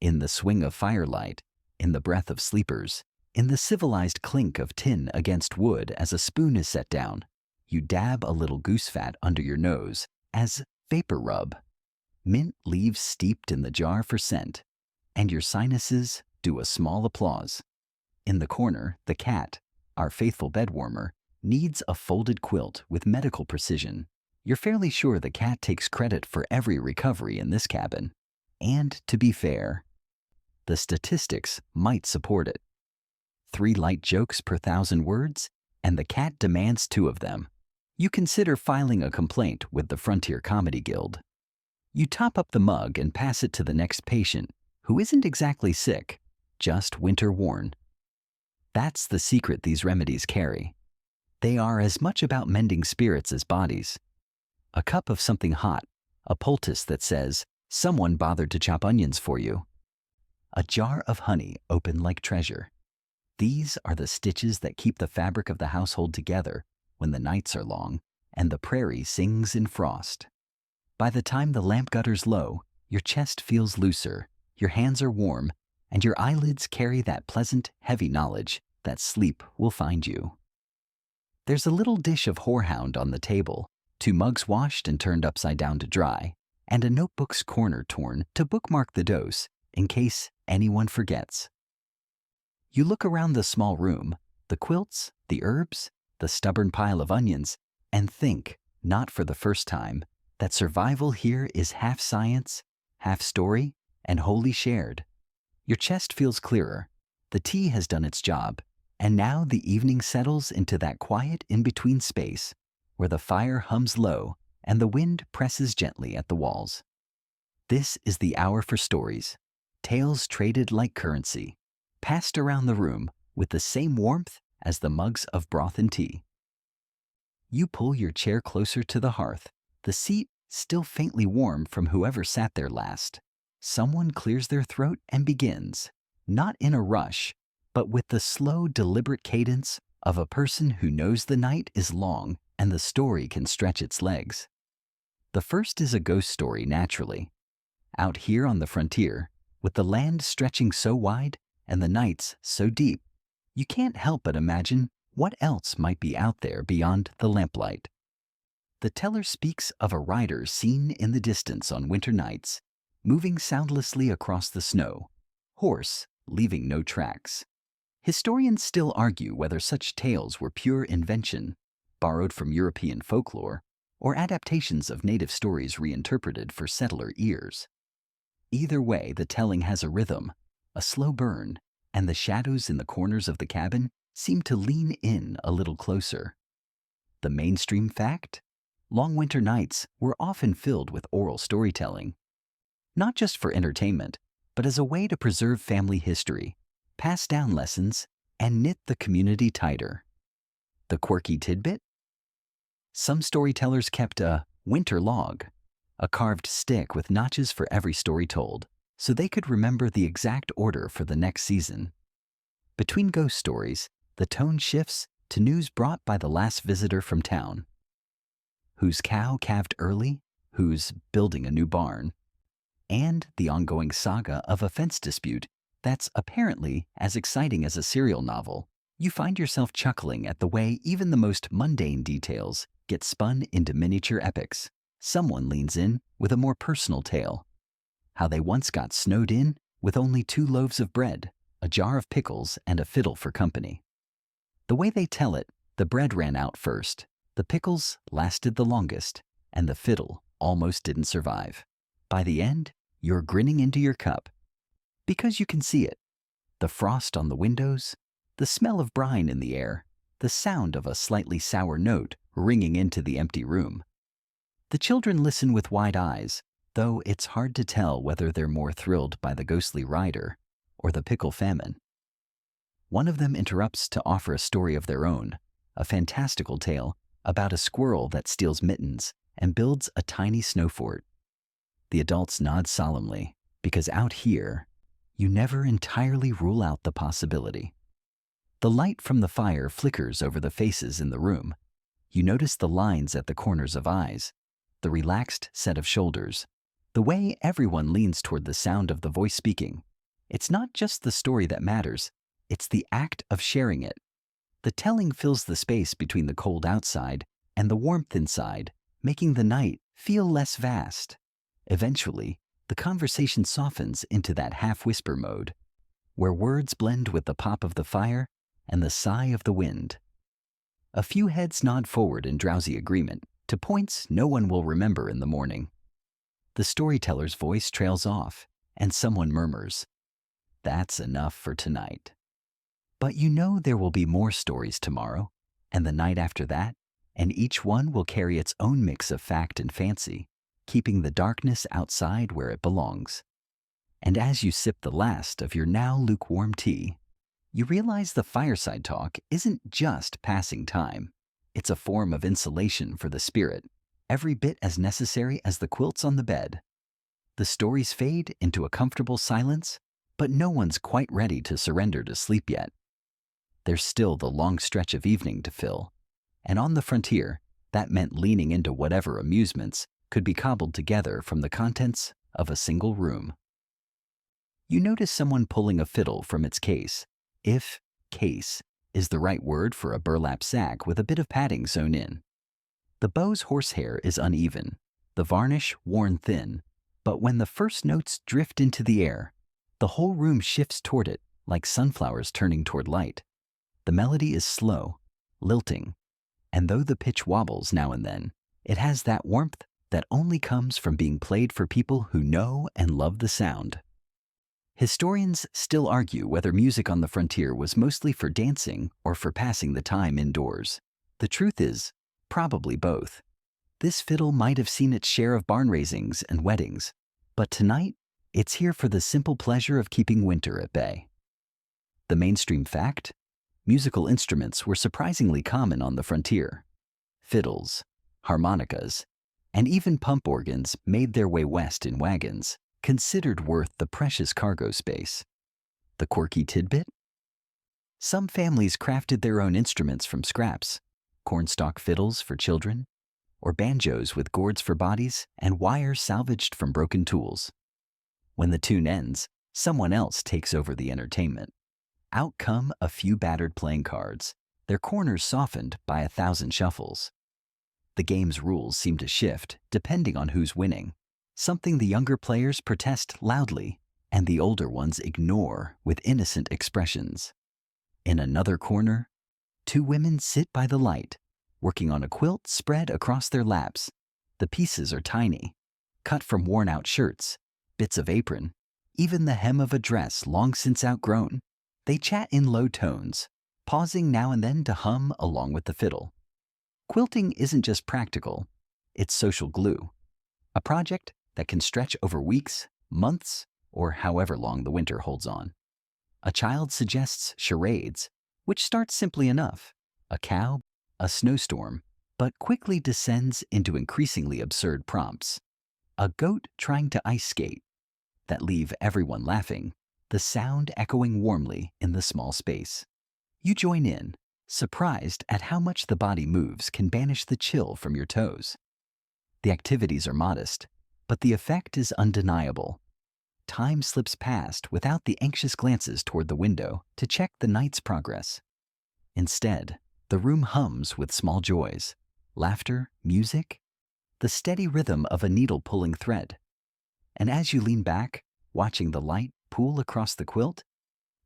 In the swing of firelight, in the breath of sleepers, in the civilized clink of tin against wood as a spoon is set down, you dab a little goose fat under your nose as vapor rub. Mint leaves steeped in the jar for scent, and your sinuses do a small applause. In the corner, the cat, our faithful bed warmer, needs a folded quilt with medical precision. You're fairly sure the cat takes credit for every recovery in this cabin. And to be fair, the statistics might support it. 3 light jokes per 1,000 words, and the cat demands 2 of them. You consider filing a complaint with the Frontier Comedy Guild. You top up the mug and pass it to the next patient, who isn't exactly sick, just winter worn. That's the secret these remedies carry. They are as much about mending spirits as bodies. A cup of something hot, a poultice that says, "Someone bothered to chop onions for you." A jar of honey open like treasure. These are the stitches that keep the fabric of the household together when the nights are long and the prairie sings in frost. By the time the lamp gutter's low, your chest feels looser, your hands are warm, and your eyelids carry that pleasant, heavy knowledge that sleep will find you. There's a little dish of horehound on the table, 2 mugs washed and turned upside down to dry, and a notebook's corner torn to bookmark the dose in case anyone forgets. You look around the small room, the quilts, the herbs, the stubborn pile of onions, and think, not for the first time, that survival here is half science, half story, and wholly shared. Your chest feels clearer. The tea has done its job, and now the evening settles into that quiet in-between space where the fire hums low and the wind presses gently at the walls. This is the hour for stories, tales traded like currency, passed around the room with the same warmth as the mugs of broth and tea. You pull your chair closer to the hearth, the seat still faintly warm from whoever sat there last. Someone clears their throat and begins, not in a rush, but with the slow, deliberate cadence of a person who knows the night is long and the story can stretch its legs. The first is a ghost story, naturally. Out here on the frontier, with the land stretching so wide and the nights so deep, you can't help but imagine what else might be out there beyond the lamplight. The teller speaks of a rider seen in the distance on winter nights, moving soundlessly across the snow, horse leaving no tracks. Historians still argue whether such tales were pure invention, borrowed from European folklore, or adaptations of native stories reinterpreted for settler ears. Either way, the telling has a rhythm, a slow burn, and the shadows in the corners of the cabin seem to lean in a little closer. The mainstream fact? Long winter nights were often filled with oral storytelling, not just for entertainment, but as a way to preserve family history, pass down lessons, and knit the community tighter. The quirky tidbit? Some storytellers kept a winter log, a carved stick with notches for every story told, so they could remember the exact order for the next season. Between ghost stories, the tone shifts to news brought by the last visitor from town. Whose cow calved early, who's building a new barn, and the ongoing saga of a fence dispute that's apparently as exciting as a serial novel. You find yourself chuckling at the way even the most mundane details get spun into miniature epics. Someone leans in with a more personal tale. How they once got snowed in with only 2 loaves of bread, a jar of pickles, and a fiddle for company. The way they tell it, the bread ran out first, the pickles lasted the longest, and the fiddle almost didn't survive. By the end, you're grinning into your cup. Because you can see it. The frost on the windows, the smell of brine in the air, the sound of a slightly sour note ringing into the empty room. The children listen with wide eyes, though it's hard to tell whether they're more thrilled by the ghostly rider or the pickle famine. One of them interrupts to offer a story of their own, a fantastical tale about a squirrel that steals mittens and builds a tiny snow fort. The adults nod solemnly, because out here, you never entirely rule out the possibility. The light from the fire flickers over the faces in the room. You notice the lines at the corners of eyes, the relaxed set of shoulders, the way everyone leans toward the sound of the voice speaking. It's not just the story that matters, it's the act of sharing it. The telling fills the space between the cold outside and the warmth inside, making the night feel less vast. Eventually, the conversation softens into that half-whisper mode, where words blend with the pop of the fire and the sigh of the wind. A few heads nod forward in drowsy agreement to points no one will remember in the morning. The storyteller's voice trails off, and someone murmurs, "That's enough for tonight." But you know there will be more stories tomorrow, and the night after that, and each one will carry its own mix of fact and fancy, keeping the darkness outside where it belongs. And as you sip the last of your now lukewarm tea, You realize the fireside talk isn't just passing time. It's a form of insulation for the spirit, every bit as necessary as the quilts on the bed. The stories fade into a comfortable silence, but no one's quite ready to surrender to sleep yet. There's still the long stretch of evening to fill, and on the frontier, that meant leaning into whatever amusements could be cobbled together from the contents of a single room. You notice someone pulling a fiddle from its case, if case is the right word for a burlap sack with a bit of padding sewn in. The bow's horsehair is uneven, the varnish worn thin, but when the first notes drift into the air, the whole room shifts toward it like sunflowers turning toward light. The melody is slow, lilting, and though the pitch wobbles now and then, it has that warmth that only comes from being played for people who know and love the sound. Historians still argue whether music on the frontier was mostly for dancing or for passing the time indoors. The truth is, probably both. This fiddle might have seen its share of barn raisings and weddings, but tonight, it's here for the simple pleasure of keeping winter at bay. The mainstream fact? Musical instruments were surprisingly common on the frontier. Fiddles, harmonicas, and even pump organs made their way west in wagons, considered worth the precious cargo space. The quirky tidbit? Some families crafted their own instruments from scraps, cornstalk fiddles for children, or banjos with gourds for bodies and wires salvaged from broken tools. When the tune ends, someone else takes over the entertainment. Out come a few battered playing cards, their corners softened by 1,000 shuffles. The game's rules seem to shift depending on who's winning, something the younger players protest loudly and the older ones ignore with innocent expressions. In another corner, two women sit by the light, working on a quilt spread across their laps. The pieces are tiny, cut from worn-out shirts, bits of apron, even the hem of a dress long since outgrown. They chat in low tones, pausing now and then to hum along with the fiddle. Quilting isn't just practical, it's social glue, a project that can stretch over weeks, months, or however long the winter holds on. A child suggests charades, which starts simply enough, a cow, a snowstorm, but quickly descends into increasingly absurd prompts. A goat trying to ice skate, that leave everyone laughing, the sound echoing warmly in the small space. You join in, surprised at how much the body moves can banish the chill from your toes. The activities are modest, but the effect is undeniable. Time slips past without the anxious glances toward the window to check the night's progress. Instead, the room hums with small joys, laughter, music, the steady rhythm of a needle pulling thread. And as you lean back, watching the light pool across the quilt,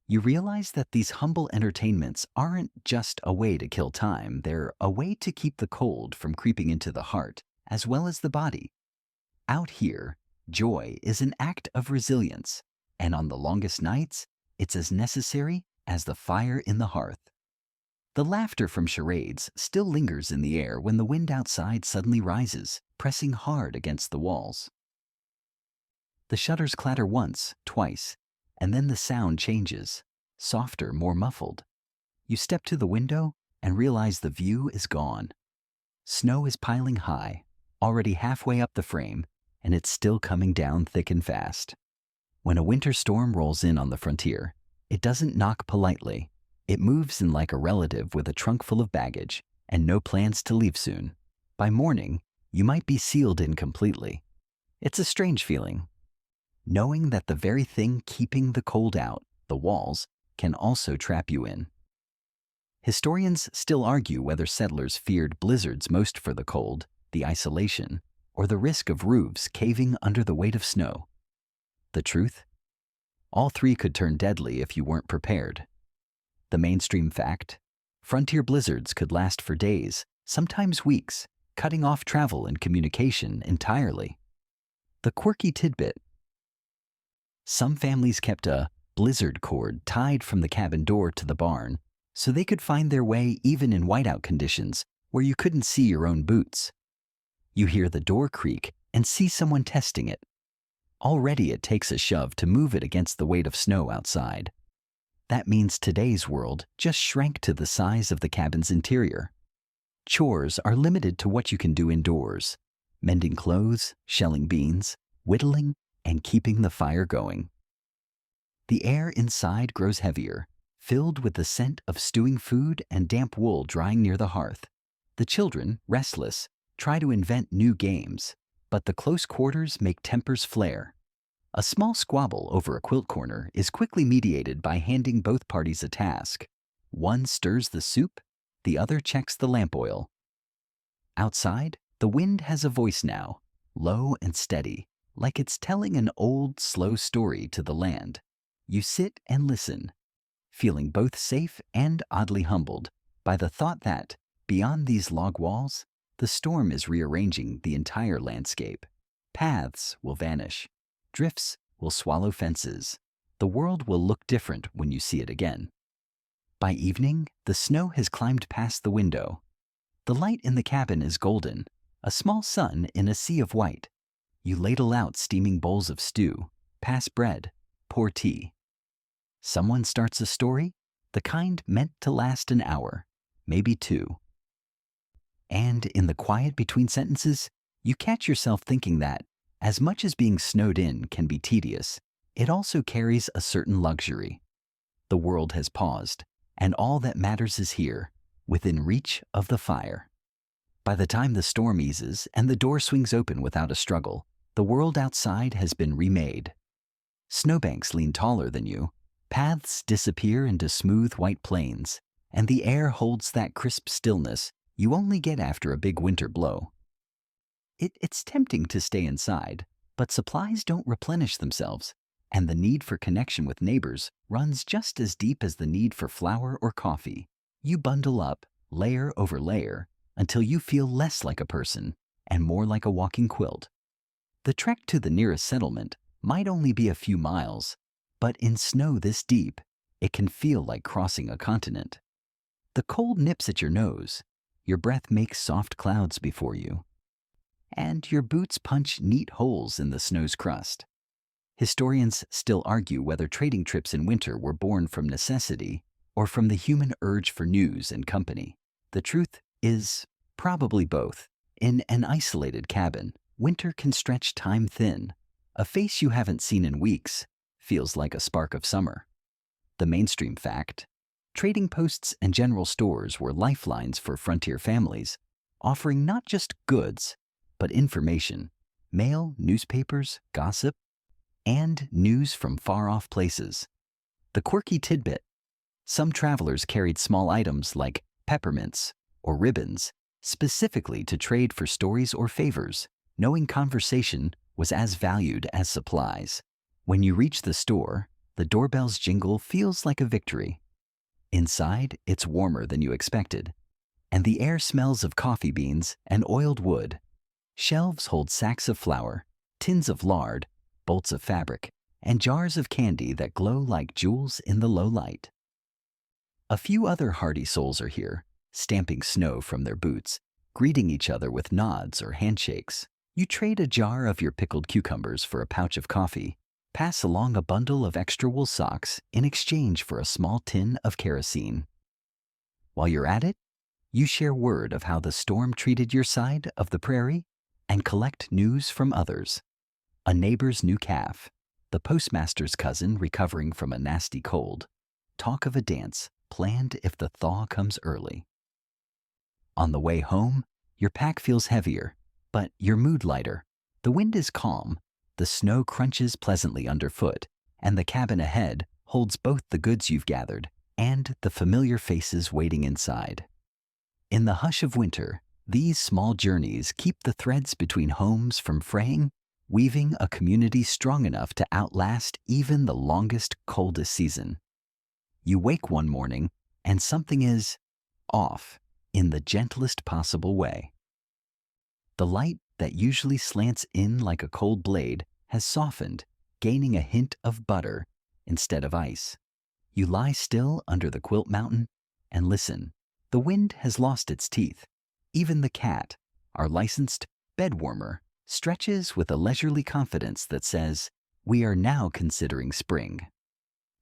you realize that these humble entertainments aren't just a way to kill time, they're a way to keep the cold from creeping into the heart as well as the body. Out here, joy is an act of resilience, and on the longest nights, it's as necessary as the fire in the hearth. The laughter from charades still lingers in the air when the wind outside suddenly rises, pressing hard against the walls. The shutters clatter once, twice, and then the sound changes, softer, more muffled. You step to the window and realize the view is gone. Snow is piling high, already halfway up the frame, and it's still coming down thick and fast. When a winter storm rolls in on the frontier, it doesn't knock politely. It moves in like a relative with a trunk full of baggage and no plans to leave soon. By morning, you might be sealed in completely. It's a strange feeling, knowing that the very thing keeping the cold out, the walls, can also trap you in. Historians still argue whether settlers feared blizzards most for the cold, the isolation, or the risk of roofs caving under the weight of snow. The truth? All three could turn deadly if you weren't prepared. The mainstream fact? Frontier blizzards could last for days, sometimes weeks, cutting off travel and communication entirely. The quirky tidbit? Some families kept a blizzard cord tied from the cabin door to the barn so they could find their way even in whiteout conditions where you couldn't see your own boots. You hear the door creak and see someone testing it. Already it takes a shove to move it against the weight of snow outside. That means today's world just shrank to the size of the cabin's interior. Chores are limited to what you can do indoors: mending clothes, shelling beans, whittling, and keeping the fire going. The air inside grows heavier, filled with the scent of stewing food and damp wool drying near the hearth. The children, restless, try to invent new games, but the close quarters make tempers flare. A small squabble over a quilt corner is quickly mediated by handing both parties a task. One stirs the soup, the other checks the lamp oil. Outside, the wind has a voice now, low and steady, like it's telling an old, slow story to the land. You sit and listen, feeling both safe and oddly humbled by the thought that, beyond these log walls, the storm is rearranging the entire landscape. Paths will vanish. Drifts will swallow fences. The world will look different when you see it again. By evening, the snow has climbed past the window. The light in the cabin is golden, a small sun in a sea of white. You ladle out steaming bowls of stew, pass bread, pour tea. Someone starts a story, the kind meant to last an hour, maybe two. And in the quiet between sentences, you catch yourself thinking that, as much as being snowed in can be tedious, it also carries a certain luxury. The world has paused, and all that matters is here, within reach of the fire. By the time the storm eases and the door swings open without a struggle, the world outside has been remade. Snowbanks lean taller than you, paths disappear into smooth white plains, and the air holds that crisp stillness you only get after a big winter blow. It's tempting to stay inside, but supplies don't replenish themselves, and the need for connection with neighbors runs just as deep as the need for flour or coffee. You bundle up, layer over layer, until you feel less like a person and more like a walking quilt. The trek to the nearest settlement might only be a few miles, but in snow this deep, it can feel like crossing a continent. The cold nips at your nose, your breath makes soft clouds before you, and your boots punch neat holes in the snow's crust. Historians still argue whether trading trips in winter were born from necessity or from the human urge for news and company. The truth is probably both. In an isolated cabin, winter can stretch time thin. A face you haven't seen in weeks feels like a spark of summer. The mainstream fact: trading posts and general stores were lifelines for frontier families, offering not just goods, but information, mail, newspapers, gossip, and news from far-off places. The quirky tidbit: some travelers carried small items like peppermints or ribbons specifically to trade for stories or favors, knowing conversation was as valued as supplies. When you reach the store, the doorbell's jingle feels like a victory. Inside, it's warmer than you expected, and the air smells of coffee beans and oiled wood. Shelves hold sacks of flour, tins of lard, bolts of fabric, and jars of candy that glow like jewels in the low light. A few other hardy souls are here, stamping snow from their boots, greeting each other with nods or handshakes. You trade a jar of your pickled cucumbers for a pouch of coffee, pass along a bundle of extra wool socks in exchange for a small tin of kerosene. While you're at it, you share word of how the storm treated your side of the prairie and collect news from others. A neighbor's new calf, the postmaster's cousin recovering from a nasty cold, talk of a dance planned if the thaw comes early. On the way home, your pack feels heavier, but your mood lighter. The wind is calm, the snow crunches pleasantly underfoot, and the cabin ahead holds both the goods you've gathered and the familiar faces waiting inside. In the hush of winter, these small journeys keep the threads between homes from fraying, weaving a community strong enough to outlast even the longest, coldest season. You wake one morning and something is off in the gentlest possible way. The light that usually slants in like a cold blade has softened, gaining a hint of butter instead of ice. You lie still under the quilt mountain and listen. The wind has lost its teeth. Even the cat, our licensed bed warmer, stretches with a leisurely confidence that says, "We are now considering spring."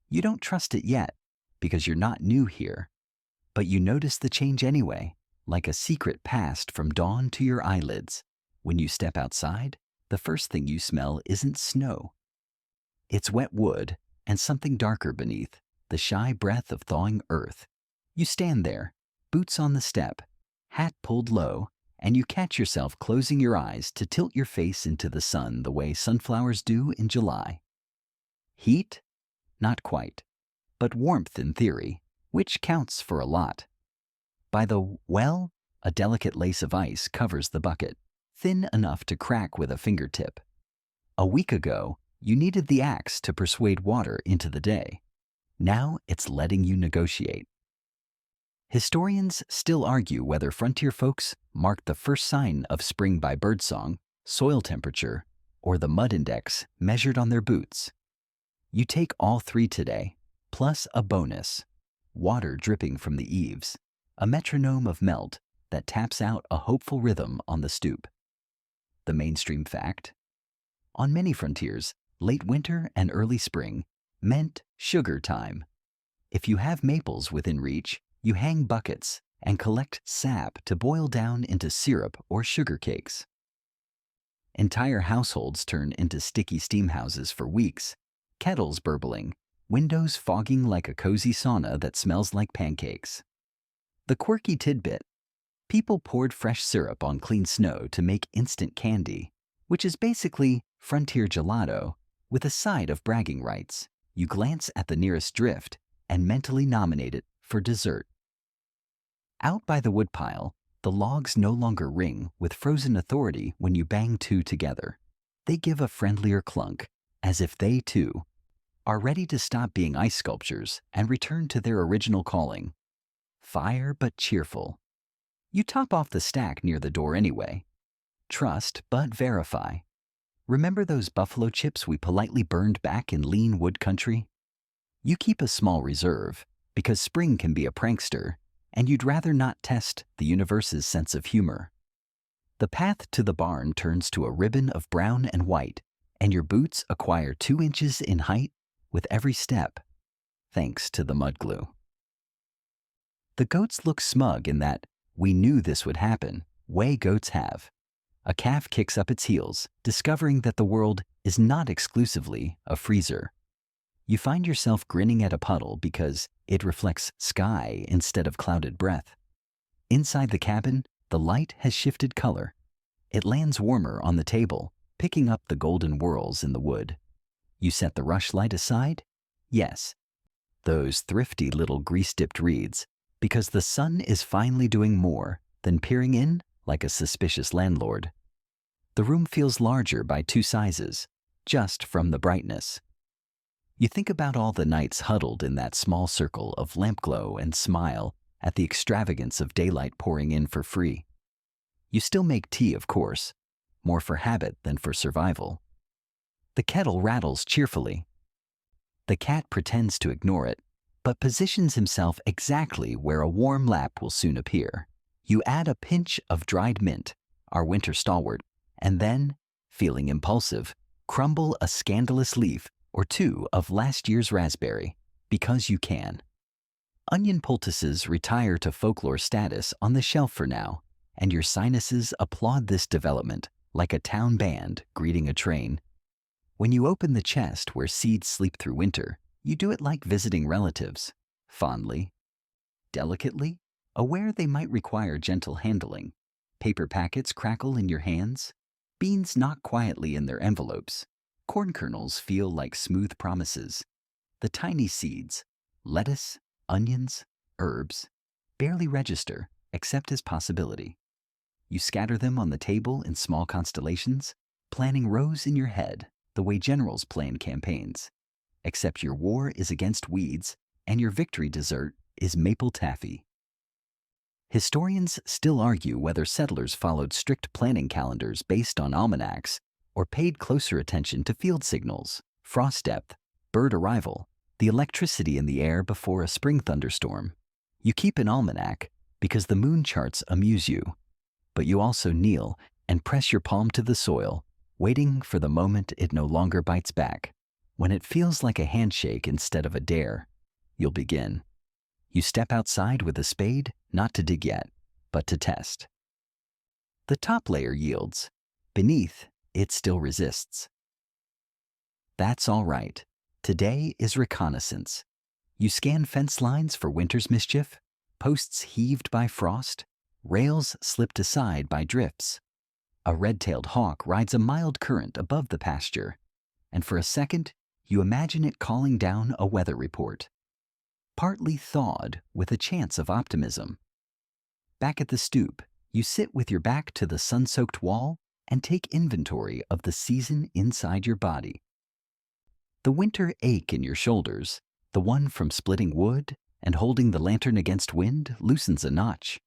You don't trust it yet, because you're not new here. But you notice the change anyway, like a secret passed from dawn to your eyelids. When you step outside, the first thing you smell isn't snow. It's wet wood and something darker beneath, the shy breath of thawing earth. You stand there, boots on the step, hat pulled low, and you catch yourself closing your eyes to tilt your face into the sun the way sunflowers do in July. Heat? Not quite, but warmth in theory, which counts for a lot. By the well, a delicate lace of ice covers the bucket, thin enough to crack with a fingertip. A week ago, you needed the axe to persuade water into the day. Now it's letting you negotiate. Historians still argue whether frontier folks marked the first sign of spring by birdsong, soil temperature, or the mud index measured on their boots. You take all three today, plus a bonus: water dripping from the eaves, a metronome of melt that taps out a hopeful rhythm on the stoop. The mainstream fact: on many frontiers, late winter and early spring meant sugar time. If you have maples within reach, you hang buckets and collect sap to boil down into syrup or sugar cakes. Entire households turn into sticky steam houses for weeks, kettles burbling, windows fogging like a cozy sauna that smells like pancakes. The quirky tidbit: people poured fresh syrup on clean snow to make instant candy, which is basically frontier gelato with a side of bragging rights. You glance at the nearest drift and mentally nominate it for dessert. Out by the woodpile, the logs no longer ring with frozen authority when you bang two together. They give a friendlier clunk, as if they, too, are ready to stop being ice sculptures and return to their original calling: fire but cheerful. You top off the stack near the door anyway. Trust but verify. Remember those buffalo chips we politely burned back in lean wood country? You keep a small reserve because spring can be a prankster, and you'd rather not test the universe's sense of humor. The path to the barn turns to a ribbon of brown and white, and your boots acquire 2 inches in height with every step, thanks to the mud glue. The goats look smug in that "we knew this would happen" way goats have. A calf kicks up its heels, discovering that the world is not exclusively a freezer. You find yourself grinning at a puddle because it reflects sky instead of clouded breath. Inside the cabin, the light has shifted color. It lands warmer on the table, picking up the golden whorls in the wood. You set the rushlight aside? Yes, those thrifty little grease-dipped reeds, because the sun is finally doing more than peering in like a suspicious landlord. The room feels larger by 2 sizes, just from the brightness. You think about all the nights huddled in that small circle of lamp glow and smile at the extravagance of daylight pouring in for free. You still make tea, of course, more for habit than for survival. The kettle rattles cheerfully. The cat pretends to ignore it, but positions himself exactly where a warm lap will soon appear. You add a pinch of dried mint, our winter stalwart, and then, feeling impulsive, crumble a scandalous leaf or 2 of last year's raspberry, because you can. Onion poultices retire to folklore status on the shelf for now, and your sinuses applaud this development like a town band greeting a train. When you open the chest where seeds sleep through winter, you do it like visiting relatives, fondly, delicately, aware they might require gentle handling. Paper packets crackle in your hands. Beans knock quietly in their envelopes. Corn kernels feel like smooth promises. The tiny seeds, lettuce, onions, herbs, barely register except as possibility. You scatter them on the table in small constellations, planning rows in your head the way generals plan campaigns. Except your war is against weeds and your victory dessert is maple taffy. Historians still argue whether settlers followed strict planning calendars based on almanacs or paid closer attention to field signals, frost depth, bird arrival, the electricity in the air before a spring thunderstorm. You keep an almanac because the moon charts amuse you, but you also kneel and press your palm to the soil, waiting for the moment it no longer bites back. When it feels like a handshake instead of a dare, you'll begin. You step outside with a spade, not to dig yet, but to test. The top layer yields. Beneath, it still resists. That's all right. Today is reconnaissance. You scan fence lines for winter's mischief, posts heaved by frost, rails slipped aside by drifts. A red-tailed hawk rides a mild current above the pasture, and for a second, you imagine it calling down a weather report. Partly thawed with a chance of optimism. Back at the stoop, you sit with your back to the sun-soaked wall and take inventory of the season inside your body. The winter ache in your shoulders, the one from splitting wood and holding the lantern against wind, loosens a notch.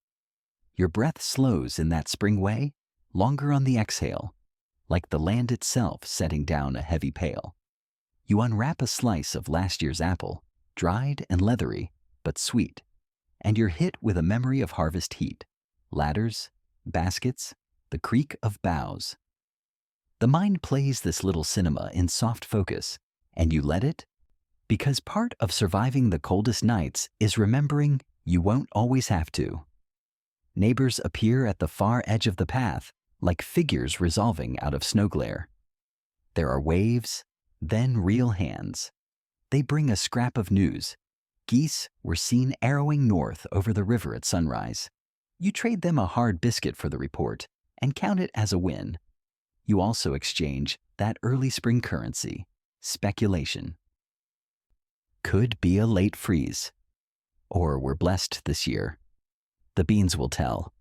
Your breath slows in that spring way, longer on the exhale, like the land itself setting down a heavy pail. You unwrap a slice of last year's apple, dried and leathery, but sweet, and you're hit with a memory of harvest heat, ladders, baskets, the creak of boughs. The mind plays this little cinema in soft focus, and you let it, because part of surviving the coldest nights is remembering you won't always have to. Neighbors appear at the far edge of the path, like figures resolving out of snow glare. There are waves, then real hands. They bring a scrap of news. Geese were seen arrowing north over the river at sunrise. You trade them a hard biscuit for the report and count it as a win. You also exchange that early spring currency, speculation. Could be a late freeze. Or we're blessed this year. The beans will tell.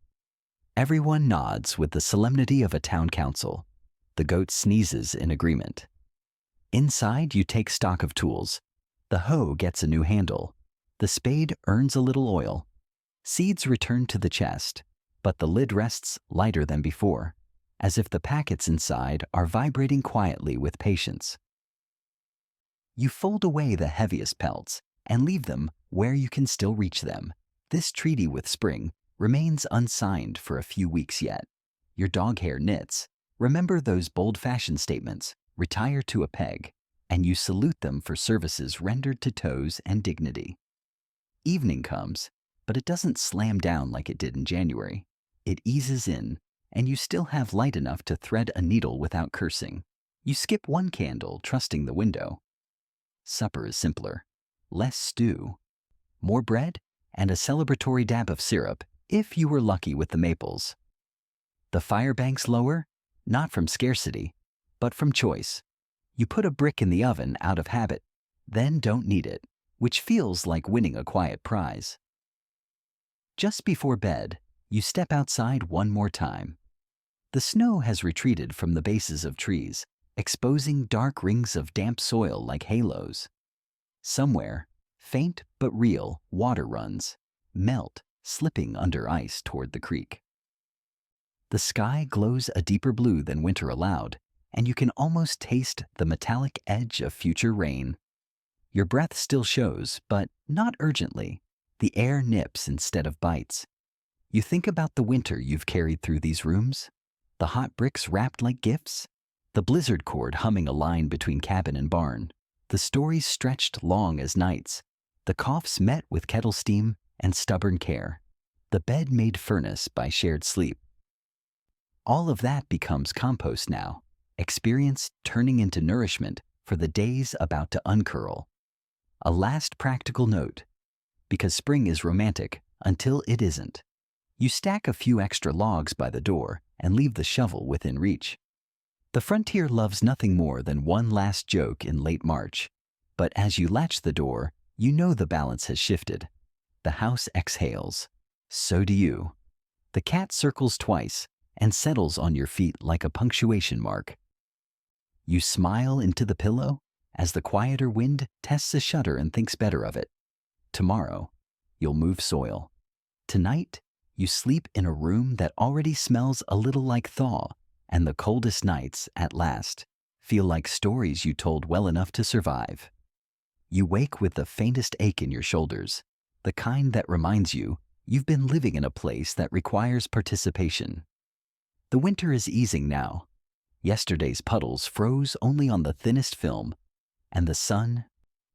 Everyone nods with the solemnity of a town council. The goat sneezes in agreement. Inside, you take stock of tools. The hoe gets a new handle. The spade earns a little oil. Seeds return to the chest, but the lid rests lighter than before, as if the packets inside are vibrating quietly with patience. You fold away the heaviest pelts and leave them where you can still reach them. This treaty with spring remains unsigned for a few weeks yet. Your dog hair knits. Remember those bold fashion statements, retire to a peg, and you salute them for services rendered to toes and dignity. Evening comes, but it doesn't slam down like it did in January. It eases in, and you still have light enough to thread a needle without cursing. You skip one candle, trusting the window. Supper is simpler. Less stew. More bread, and a celebratory dab of syrup, if you were lucky with the maples. The fire bank's lower, not from scarcity, but from choice. You put a brick in the oven out of habit, then don't need it, which feels like winning a quiet prize. Just before bed, you step outside one more time. The snow has retreated from the bases of trees, exposing dark rings of damp soil like halos. Somewhere, faint but real, water runs, melt, slipping under ice toward the creek. The sky glows a deeper blue than winter allowed, and you can almost taste the metallic edge of future rain. Your breath still shows, but not urgently. The air nips instead of bites. You think about the winter you've carried through these rooms, the hot bricks wrapped like gifts, the blizzard cord humming a line between cabin and barn, the stories stretched long as nights, the coughs met with kettle steam and stubborn care, the bed made furnace by shared sleep. All of that becomes compost now, experience turning into nourishment for the days about to uncurl. A last practical note, because spring is romantic until it isn't. You stack a few extra logs by the door and leave the shovel within reach. The frontier loves nothing more than one last joke in late March, but as you latch the door, you know the balance has shifted. The house exhales. So do you. The cat circles twice and settles on your feet like a punctuation mark. You smile into the pillow as the quieter wind tests a shutter and thinks better of it. Tomorrow, you'll move soil. Tonight, you sleep in a room that already smells a little like thaw, and the coldest nights, at last, feel like stories you told well enough to survive. You wake with the faintest ache in your shoulders, the kind that reminds you you've been living in a place that requires participation. The winter is easing now. Yesterday's puddles froze only on the thinnest film, and the sun,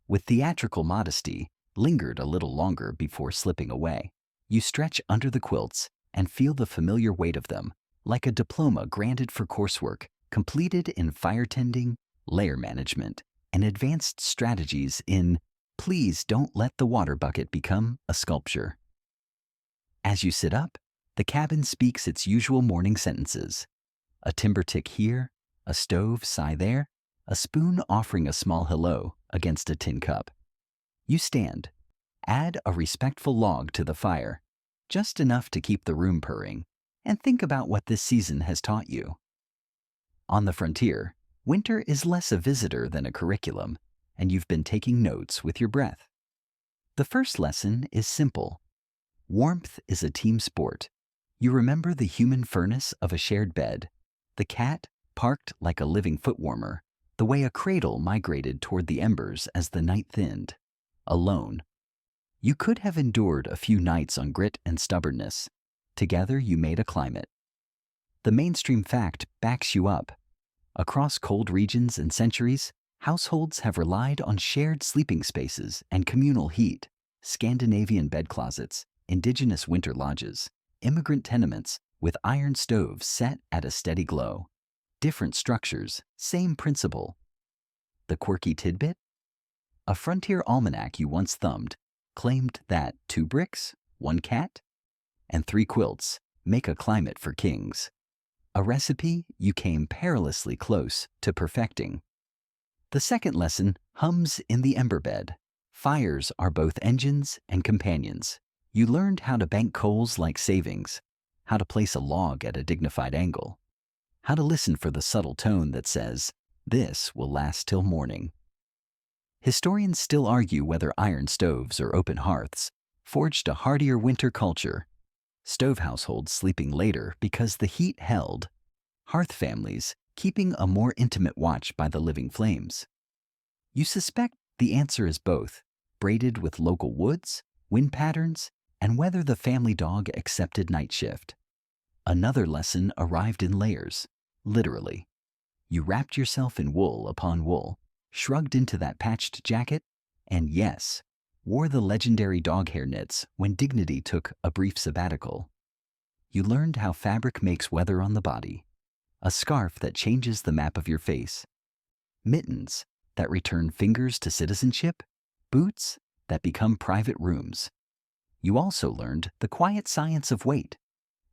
with theatrical modesty, lingered a little longer before slipping away. You stretch under the quilts and feel the familiar weight of them, like a diploma granted for coursework completed in fire tending, layer management, and advanced strategies in please don't let the water bucket become a sculpture. As you sit up, the cabin speaks its usual morning sentences. A timber tick here, a stove sigh there, a spoon offering a small hello against a tin cup. You stand, add a respectful log to the fire, just enough to keep the room purring, and think about what this season has taught you. On the frontier, winter is less a visitor than a curriculum, and you've been taking notes with your breath. The first lesson is simple. Warmth is a team sport. You remember the human furnace of a shared bed, the cat parked like a living foot warmer, the way a cradle migrated toward the embers as the night thinned. Alone. You could have endured a few nights on grit and stubbornness. Together you made a climate. The mainstream fact backs you up. Across cold regions and centuries, households have relied on shared sleeping spaces and communal heat, Scandinavian bed closets, indigenous winter lodges, immigrant tenements with iron stoves set at a steady glow. Different structures, same principle. The quirky tidbit? A frontier almanac you once thumbed claimed that 2 bricks, 1 cat, and 3 quilts make a climate for kings. A recipe you came perilously close to perfecting. The second lesson hums in the ember bed. Fires are both engines and companions. You learned how to bank coals like savings, how to place a log at a dignified angle, how to listen for the subtle tone that says, "This will last till morning." Historians still argue whether iron stoves or open hearths forged a hardier winter culture. Stove households sleeping later because the heat held. Hearth families keeping a more intimate watch by the living flames. You suspect the answer is both, braided with local woods, wind patterns, and whether the family dog accepted night shift. Another lesson arrived in layers, literally. You wrapped yourself in wool upon wool, shrugged into that patched jacket, and yes, wore the legendary dog hair knits when dignity took a brief sabbatical. You learned how fabric makes weather on the body, a scarf that changes the map of your face, mittens that return fingers to citizenship, boots that become private rooms. You also learned the quiet science of weight,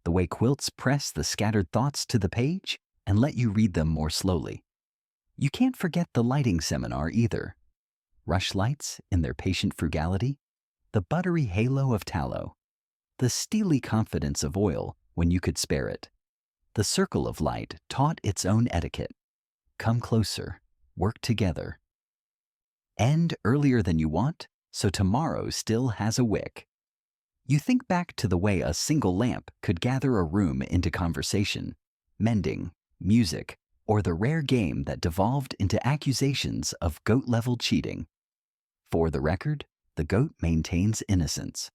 the way quilts press the scattered thoughts to the page and let you read them more slowly. You can't forget the lighting seminar either. Rush lights in their patient frugality, the buttery halo of tallow, the steely confidence of oil when you could spare it. The circle of light taught its own etiquette. Come closer, work together. End earlier than you want, so tomorrow still has a wick. You think back to the way a single lamp could gather a room into conversation, mending, music, or the rare game that devolved into accusations of goat-level cheating. For the record, the goat maintains innocence.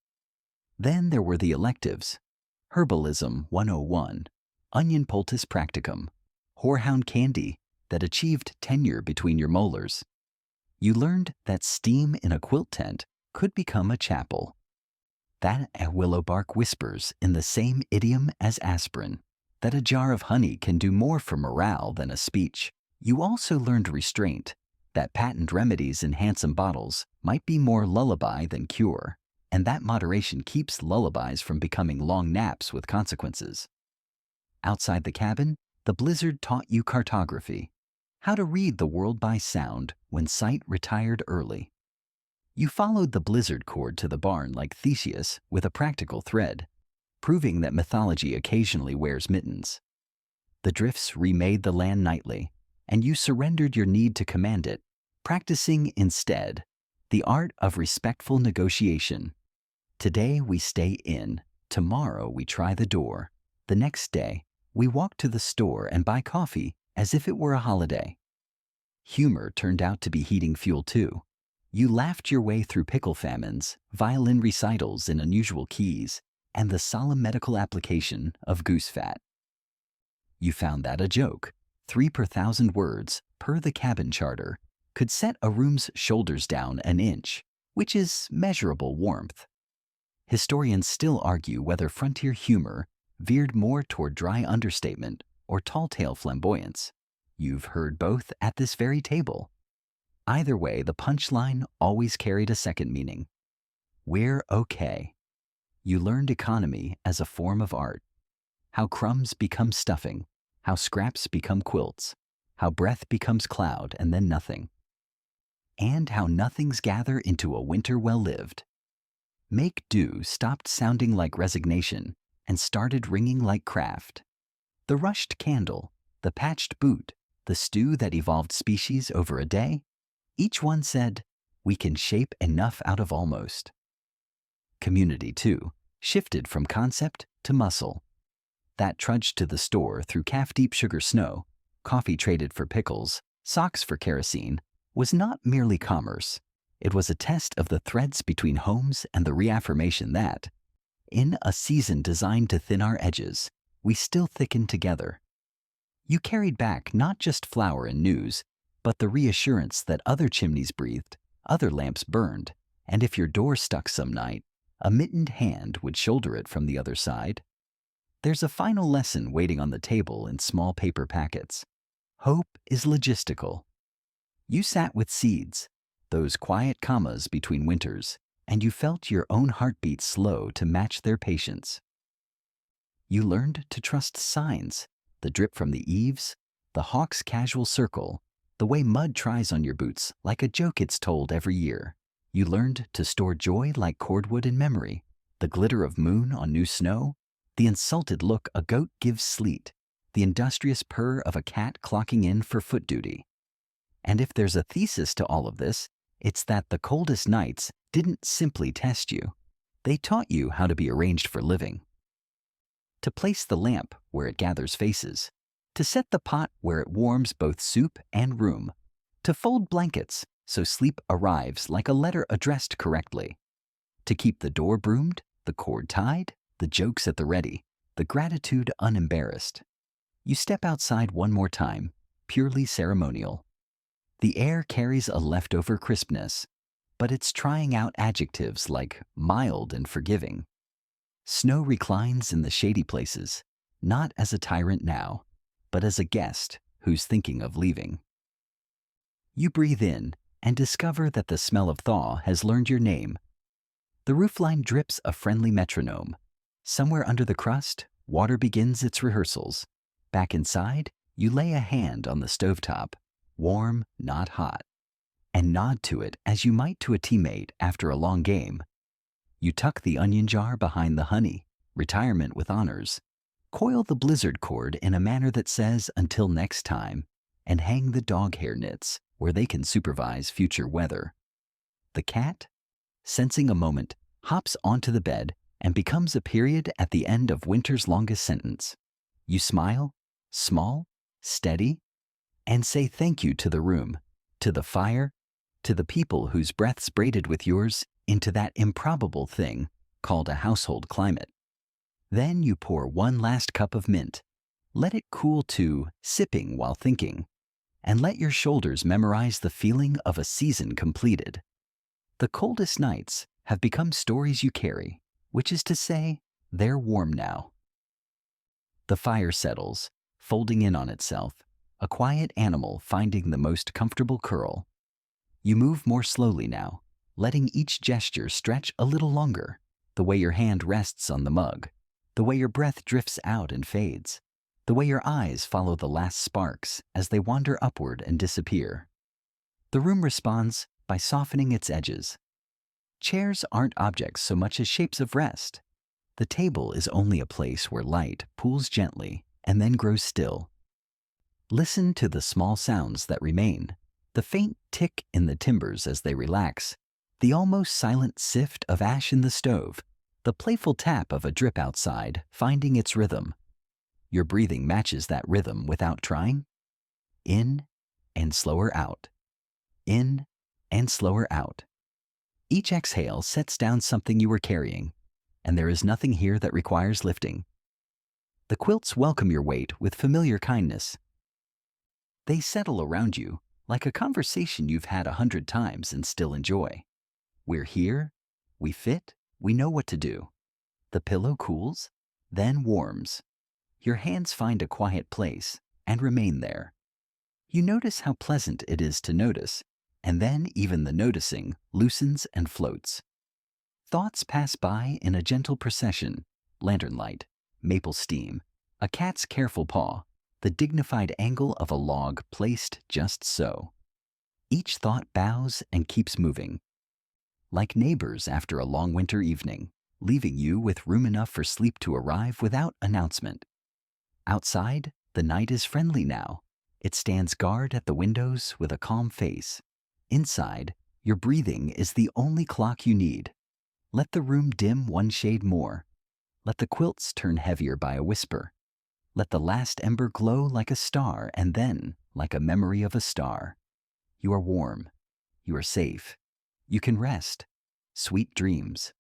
Then there were the electives. Herbalism 101, onion poultice practicum, whorehound candy that achieved tenure between your molars. You learned that steam in a quilt tent could become a chapel. That a willow bark whispers in the same idiom as aspirin, that a jar of honey can do more for morale than a speech. You also learned restraint, that patent remedies in handsome bottles might be more lullaby than cure, and that moderation keeps lullabies from becoming long naps with consequences. Outside the cabin, the blizzard taught you cartography, how to read the world by sound when sight retired early. You followed the blizzard cord to the barn like Theseus with a practical thread, proving that mythology occasionally wears mittens. The drifts remade the land nightly, and you surrendered your need to command it, practicing instead the art of respectful negotiation. Today we stay in, tomorrow we try the door. The next day, we walk to the store and buy coffee as if it were a holiday. Humor turned out to be heating fuel too. You laughed your way through pickle famines, violin recitals in unusual keys, and the solemn medical application of goose fat. You found that a joke, 3 per 1,000 words, per the cabin charter, could set a room's shoulders down an inch, which is measurable warmth. Historians still argue whether frontier humor veered more toward dry understatement or tall-tale flamboyance. You've heard both at this very table. Either way, the punchline always carried a second meaning. We're okay. You learned economy as a form of art. How crumbs become stuffing, how scraps become quilts, how breath becomes cloud and then nothing. And how nothings gather into a winter well lived. Make do stopped sounding like resignation and started ringing like craft. The rushed candle, the patched boot, the stew that evolved species over a day, each one said, we can shape enough out of almost. Community, too, shifted from concept to muscle. That trudged to the store through calf-deep sugar snow, coffee traded for pickles, socks for kerosene, was not merely commerce. It was a test of the threads between homes and the reaffirmation that, in a season designed to thin our edges, we still thicken together. You carried back not just flour and news, but the reassurance that other chimneys breathed, other lamps burned, and if your door stuck some night, a mittened hand would shoulder it from the other side. There's a final lesson waiting on the table in small paper packets. Hope is logistical. You sat with seeds, those quiet commas between winters, and you felt your own heartbeat slow to match their patience. You learned to trust signs, the drip from the eaves, the hawk's casual circle, the way mud tries on your boots like a joke it's told every year. You learned to store joy like cordwood in memory, the glitter of moon on new snow, the insulted look a goat gives sleet, the industrious purr of a cat clocking in for foot duty. And if there's a thesis to all of this, it's that the coldest nights didn't simply test you. They taught you how to be arranged for living. To place the lamp where it gathers faces, to set the pot where it warms both soup and room, to fold blankets so sleep arrives like a letter addressed correctly, to keep the door broomed, the cord tied, the jokes at the ready, the gratitude unembarrassed. You step outside one more time, purely ceremonial. The air carries a leftover crispness, but it's trying out adjectives like mild and forgiving. Snow reclines in the shady places, not as a tyrant now, but as a guest who's thinking of leaving. You breathe in and discover that the smell of thaw has learned your name. The roofline drips a friendly metronome. Somewhere under the crust, water begins its rehearsals. Back inside, you lay a hand on the stovetop, warm, not hot, and nod to it as you might to a teammate after a long game. You tuck the onion jar behind the honey, retirement with honors, coil the blizzard cord in a manner that says until next time, and hang the dog hair knits where they can supervise future weather. The cat, sensing a moment, hops onto the bed and becomes a period at the end of winter's longest sentence. You smile, small, steady, and say thank you to the room, to the fire, to the people whose breaths braided with yours into that improbable thing called a household climate. Then you pour one last cup of mint, let it cool to sipping while thinking, and let your shoulders memorize the feeling of a season completed. The coldest nights have become stories you carry, which is to say, they're warm now. The fire settles, folding in on itself, a quiet animal finding the most comfortable curl. You move more slowly now, letting each gesture stretch a little longer, the way your hand rests on the mug, the way your breath drifts out and fades, the way your eyes follow the last sparks as they wander upward and disappear. The room responds by softening its edges. Chairs aren't objects so much as shapes of rest. The table is only a place where light pools gently and then grows still. Listen to the small sounds that remain, the faint tick in the timbers as they relax, the almost silent sift of ash in the stove, the playful tap of a drip outside finding its rhythm. Your breathing matches that rhythm without trying. In and slower out. In and slower out. Each exhale sets down something you were carrying, and there is nothing here that requires lifting. The quilts welcome your weight with familiar kindness. They settle around you like a conversation you've had 100 times and still enjoy. We're here, we fit, we know what to do. The pillow cools, then warms. Your hands find a quiet place and remain there. You notice how pleasant it is to notice, and then even the noticing loosens and floats. Thoughts pass by in a gentle procession: lantern light, maple steam, a cat's careful paw, the dignified angle of a log placed just so. Each thought bows and keeps moving, like neighbors after a long winter evening, leaving you with room enough for sleep to arrive without announcement. Outside, the night is friendly now. It stands guard at the windows with a calm face. Inside, your breathing is the only clock you need. Let the room dim one shade more. Let the quilts turn heavier by a whisper. Let the last ember glow like a star, and then like a memory of a star. You are warm. You are safe. You can rest. Sweet dreams.